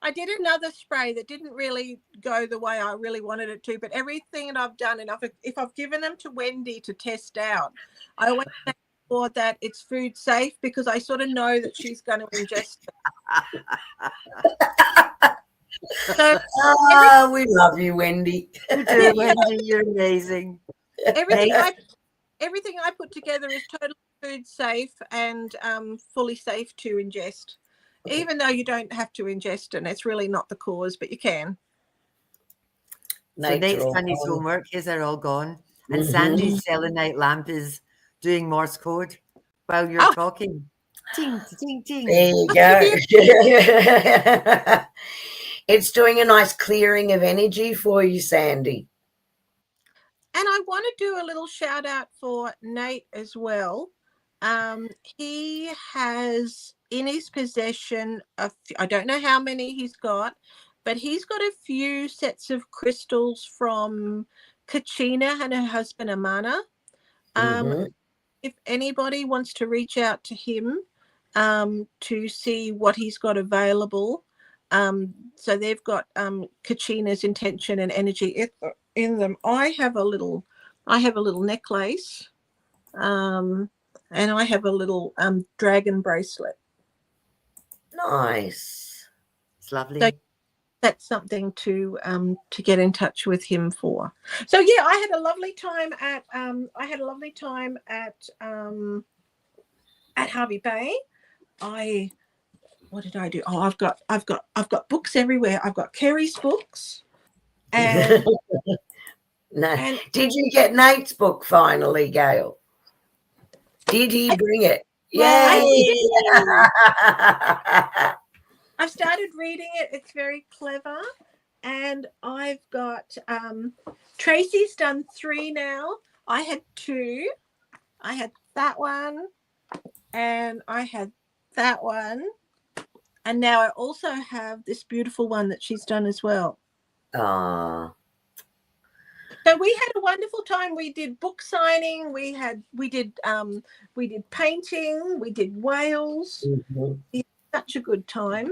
I did another spray that didn't really go the way I really wanted it to, but everything that I've done, and if I've given them to Wendy to test out, I always make sure that it's food safe, because I sort of know that she's going to ingest it. So we love you, Wendy. You do, Wendy. You're amazing. everything I put together is totally food safe and fully safe to ingest, even though you don't have to ingest it. And it's really not the cause, but you can. So Nate's done his homework. His are all gone. And Sandy's selenite lamp is doing Morse code while you're talking. Ting, ting, ting. There you go. It's doing a nice clearing of energy for you, Sandy. And I want to do a little shout out for Nate as well. He has in his possession, I don't know how many he's got, but he's got a few sets of crystals from Kachina and her husband Amana. If anybody wants to reach out to him to see what he's got available, so they've got Kachina's intention and energy in them. I have a little necklace, and I have a little dragon bracelet. Nice. It's lovely. So that's something to get in touch with him for. So yeah, I had a lovely time at Harvey Bay. What did I do? Oh, I've got books everywhere. I've got Kerrie's books. And did you get Nate's book finally, Gayle? Did he bring it? Yay! I've started reading it. It's very clever. And I've got Tracy's done 3 now. I had 2. I had that one and I had that one. And now I also have this beautiful one that she's done as well. Ah. So we had a wonderful time. We did book signing. We did painting. We did whales. We had such a good time.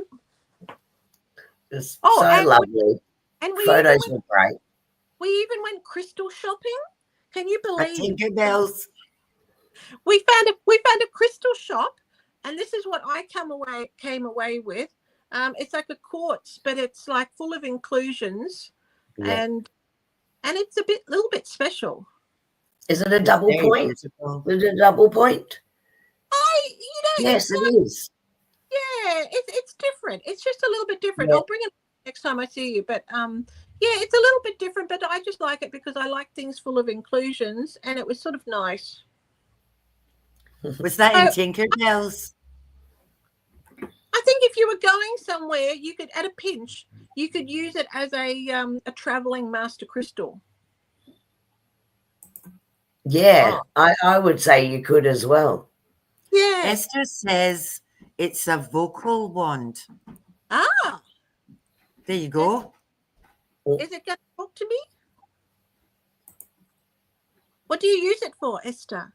It's so lovely. And photos were great. We even went crystal shopping. Can you believe? Tinkerbells. We found a crystal shop, and this is what I came away with. It's like a quartz, but it's like full of inclusions, and it's a little bit special. Is it a double point? Is it a double point? Yes, it is. Yeah, it's different. It's just a little bit different. I'll bring it next time I see you. But it's a little bit different, but I just like it because I like things full of inclusions, and it was sort of nice. Was that in Tinkerbells? I think if you were going somewhere, you could, at a pinch, you could use it as a traveling master crystal. Yeah, I would say you could as well. Yeah. Esther says it's a vocal wand. Ah. There you go. Is it going to talk to me? What do you use it for, Esther?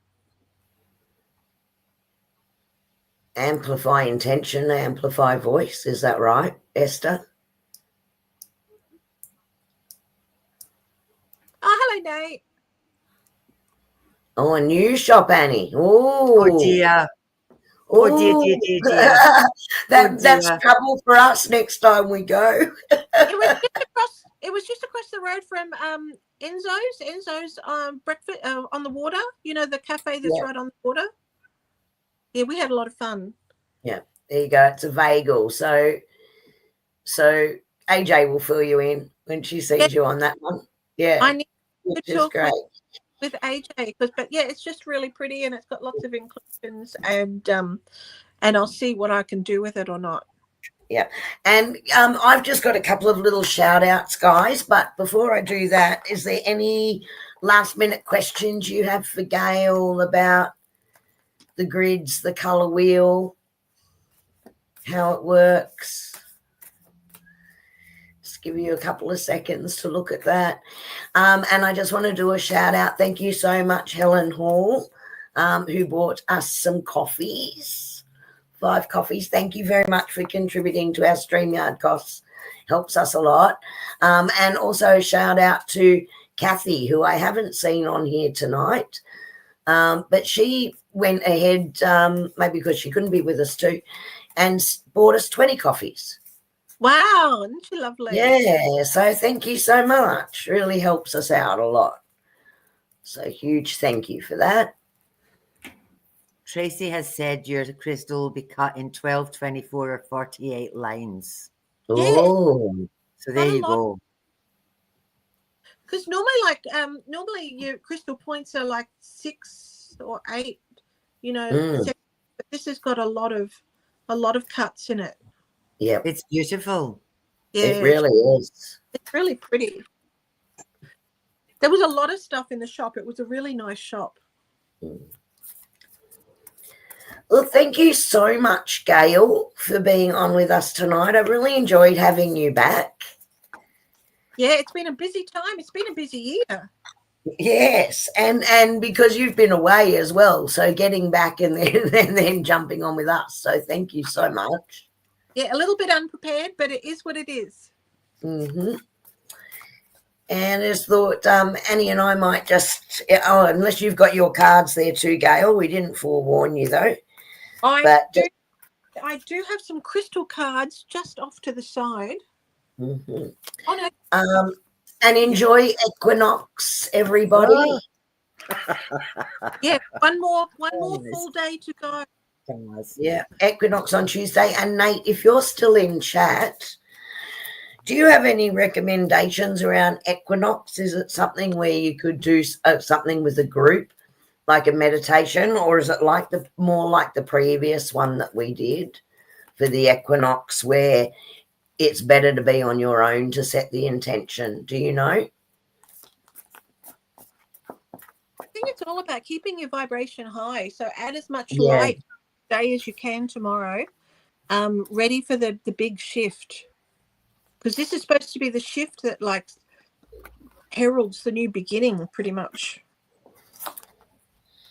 Amplify intention, amplify voice. Is that right, Esther? Oh, hello, Nate. Oh, a new shop, Annie. Oh dear. Oh dear. That's trouble for us next time we go. It was just across the road from Enzo's breakfast on the water. You know, the cafe that's right on the water. Yeah, we had a lot of fun. Yeah, there you go. It's a Bagel. So AJ will fill you in when she sees you on that one. Yeah, I need to talk great. with AJ, but it's just really pretty and it's got lots of inclusions, and I'll see what I can do with it or not. Yeah, and I've just got a couple of little shout outs, guys, but before I do that, is there any last minute questions you have for Gayle about the grids, the colour wheel, how it works? Just give you a couple of seconds to look at that. And I just want to do a shout out. Thank you so much, Helen Hall, who bought us some coffees, 5 coffees. Thank you very much for contributing to our StreamYard costs. helps us a lot. And also shout out to Kathy, who I haven't seen on here tonight. But she went ahead, maybe because she couldn't be with us too, and bought us 20 coffees. Wow, isn't she lovely? Yeah, so thank you so much. Really helps us out a lot. So huge thank you for that. Tracy has said your crystal will be cut in 12, 24, or 48 lines. Yeah. Oh, So there you lot. go. Because normally your crystal points are like 6 or 8, but this has got a lot of cuts in it. yeah, It's beautiful. Yeah, it really is. it's really pretty. There was a lot of stuff in the shop. It was a really nice shop. Well, thank you so much, Gayle, for being on with us tonight. I really enjoyed having you back. Yeah, it's been a busy time. It's been a busy year. Yes, and because you've been away as well, so getting back and then jumping on with us. So thank you so much. Yeah, a little bit unprepared, but it is what it is. Mm-hmm. And I just thought Annie and I might just, unless you've got your cards there too, Gayle. We didn't forewarn you though. I do have some crystal cards just off to the side. Mm-hmm. Oh, no. And enjoy equinox, everybody. Yeah, one more full day to go. Yeah, equinox on Tuesday. And Nate, if you're still in chat, do you have any recommendations around equinox? Is it something where you could do something with a group, like a meditation, or is it more like the previous one that we did for the equinox, where it's better to be on your own to set the intention? Do you know? I think it's all about keeping your vibration high. So add as much light today as you can tomorrow, ready for the big shift. Because this is supposed to be the shift that heralds the new beginning, pretty much.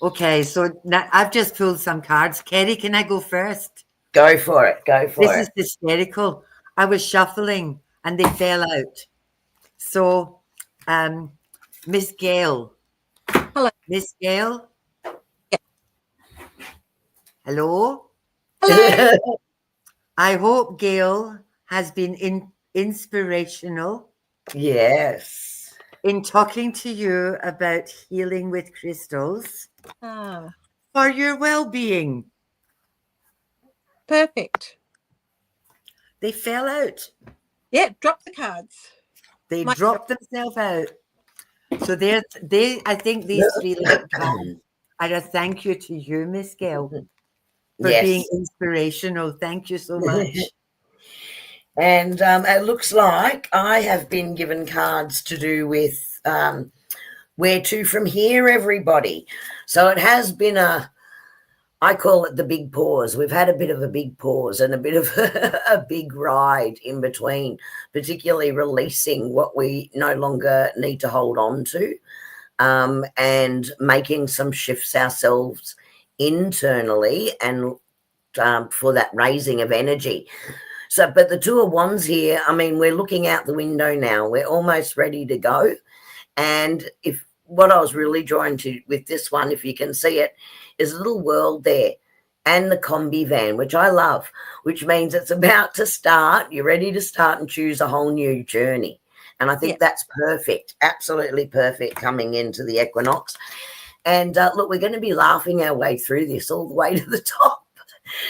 Okay, so now I've just pulled some cards. Kerrie, can I go first? Go for it. This is hysterical. I was shuffling and they fell out. So, Miss Gayle. Hello. Miss Gayle? Yeah. Hello? Hello. I hope Gayle has been inspirational. Yes. In talking to you about healing with crystals for your well-being. Perfect. They fell out. Yeah, drop the cards. They dropped themselves out. So I think these 3 little cards are a thank you to you, Miss Gayle, for being inspirational. Thank you so much. And it looks like I have been given cards to do with where to from here, everybody. So it has been I call it the big pause. We've had a bit of a big pause and a bit of a big ride in between, particularly releasing what we no longer need to hold on to, and making some shifts ourselves internally and for that raising of energy. So, but the 2 of Wands here, I mean, we're looking out the window now. We're almost ready to go. And what I was really drawn to with this one, if you can see it, is a little world there and the combi van, which I love, which means it's about to start. You're ready to start and choose a whole new journey. And I think that's perfect, absolutely perfect coming into the equinox. And look, we're going to be laughing our way through this all the way to the top.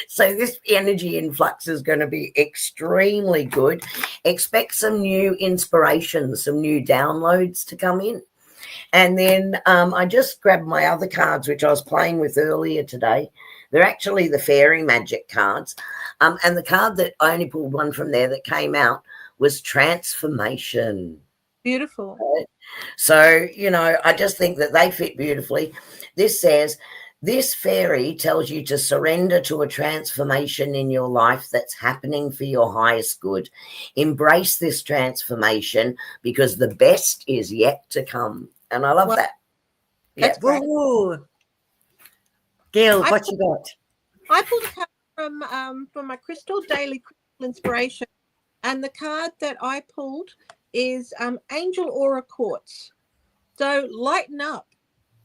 So this energy influx is going to be extremely good. Expect some new inspirations, some new downloads to come in. And then I just grabbed my other cards, which I was playing with earlier today. They're actually the fairy magic cards. And the card that I only pulled one from there that came out was transformation. Beautiful. So, I just think that they fit beautifully. This says, this fairy tells you to surrender to a transformation in your life that's happening for your highest good. Embrace this transformation because the best is yet to come. And I love that. That's great. Gayle, what you got? I pulled a card from my crystal daily crystal inspiration, And the card that I pulled is Angel Aura Quartz. So lighten up.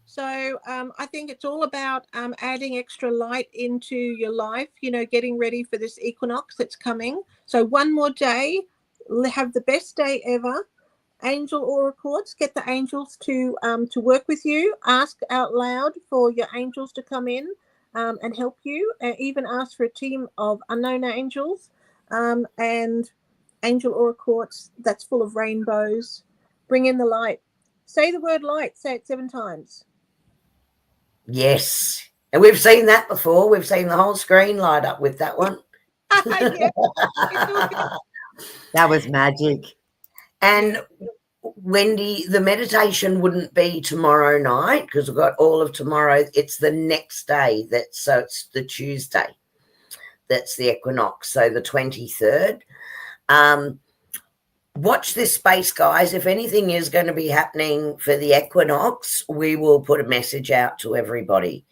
So I think it's all about adding extra light into your life, you know, getting ready for this equinox that's coming. So one more day, have the best day ever. Angel Aura Quartz, get the angels to work with you. Ask out loud for your angels to come in and help you. Even ask for a team of unknown angels and Angel Aura Quartz that's full of rainbows. Bring in the light. Say the word light. Say it 7 times. Yes. And we've seen that before. We've seen the whole screen light up with that one. Yeah. That was magic. And Wendy, the meditation wouldn't be tomorrow night because we've got all of tomorrow. It's the next day. So it's the Tuesday. That's the equinox. So the 23rd. Watch this space, guys. If anything is going to be happening for the equinox, we will put a message out to everybody.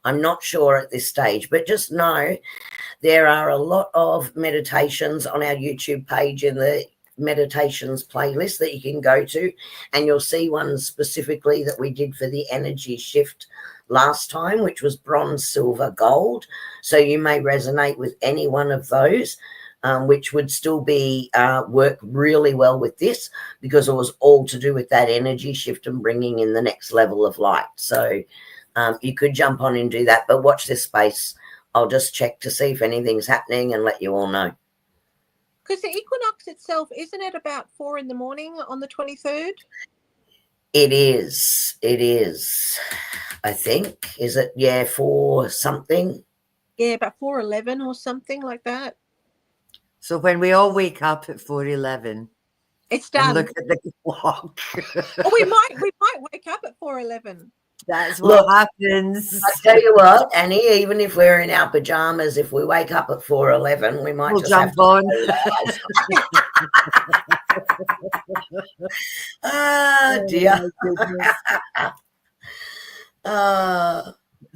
I'm not sure at this stage, but just know there are a lot of meditations on our YouTube page in the meditations playlist that you can go to, and you'll see one specifically that we did for the energy shift last time, which was bronze, silver, gold. So you may resonate with any one of those. Which would still be work really well with this because it was all to do with that energy shift and bringing in the next level of light. So you could jump on and do that, but watch this space. I'll just check to see if anything's happening and let you all know. Because the equinox itself, isn't it about 4 in the morning on the 23rd? It is. It is. I think. Is it? Yeah, 4 something. Yeah, about 4:11 or something like that. So when we all wake up at 4:11, it's done. And look at the clock. Or we might wake up at 4:11. That's what happens. I tell you what, Annie, even if we're in our pajamas, if we wake up at 4:11, we might just jump on. Oh dear.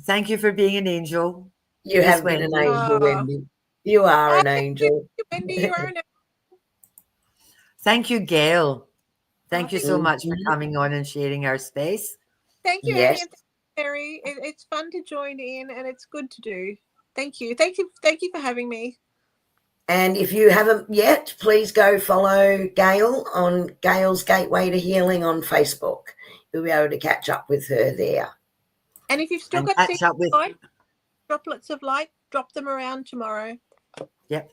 Thank you for being an angel. You have been an angel, Wendy. You are an angel. Wendy, you are an angel. Thank you, Gayle. Thank you so much for coming on and sharing our space. Thank you, yes. Annie and Kerrie. It's fun to join in and it's good to do. Thank you. Thank you for having me. And if you haven't yet, please go follow Gayle on Gayle's Gateway to Healing on Facebook. You'll be able to catch up with her there. And if you've still got droplets of light, drop them around tomorrow. Yep.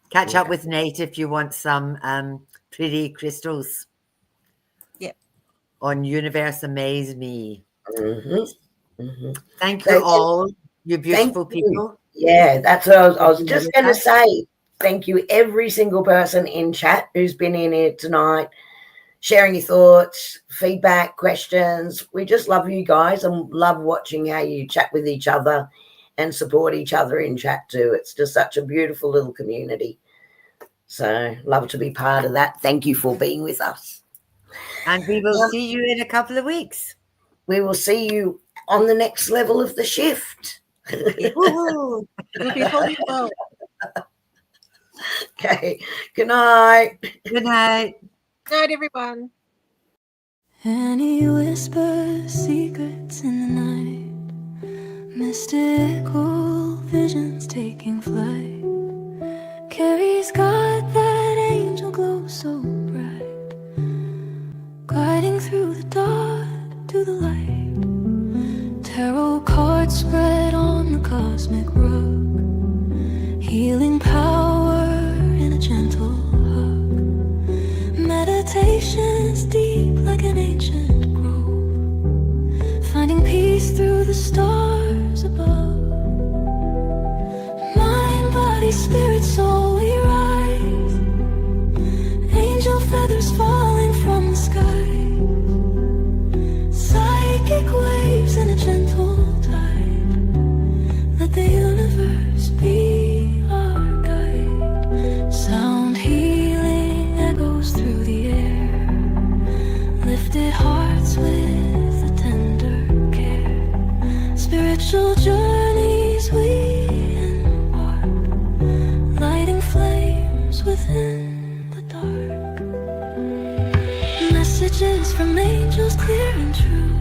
Catch up with Nate if you want some pretty crystals. Yep. On Universe Amaze Me. Mm-hmm. Mm-hmm. Thank you all, you beautiful people. Yeah, that's what I was just going to say. Thank you, every single person in chat who's been in here tonight, sharing your thoughts, feedback, questions. We just love you guys and love watching how you chat with each other and support each other in chat too. It's just such a beautiful little community. So love to be part of that. Thank you for being with us. And we will see you in a couple of weeks. We will see you on the next level of the shift. You'll be holding well. Okay. Good night. Good night. Good night, everyone. And he whispers secrets in the night, mystical visions taking flight. Kerrie's got that angel glow so bright, gliding through the dark to the light. Tarot cards spread on the cosmic rug, healing power in a gentle hug. Meditations deep like an ancient grove, finding peace through the stars above. Mind, body, spirit, soul, we rise. Angel feathers falling from the sky, psychic waves in a gentle tide. Let the universe be our guide. Sound healing echoes through the air, lifted hearts with a tender care. Spiritual journeys we embark, lighting flames within. from angels clear and true,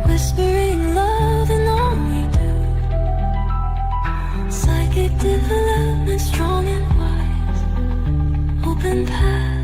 whispering love in all we do. Psychic development, strong and wise, open path.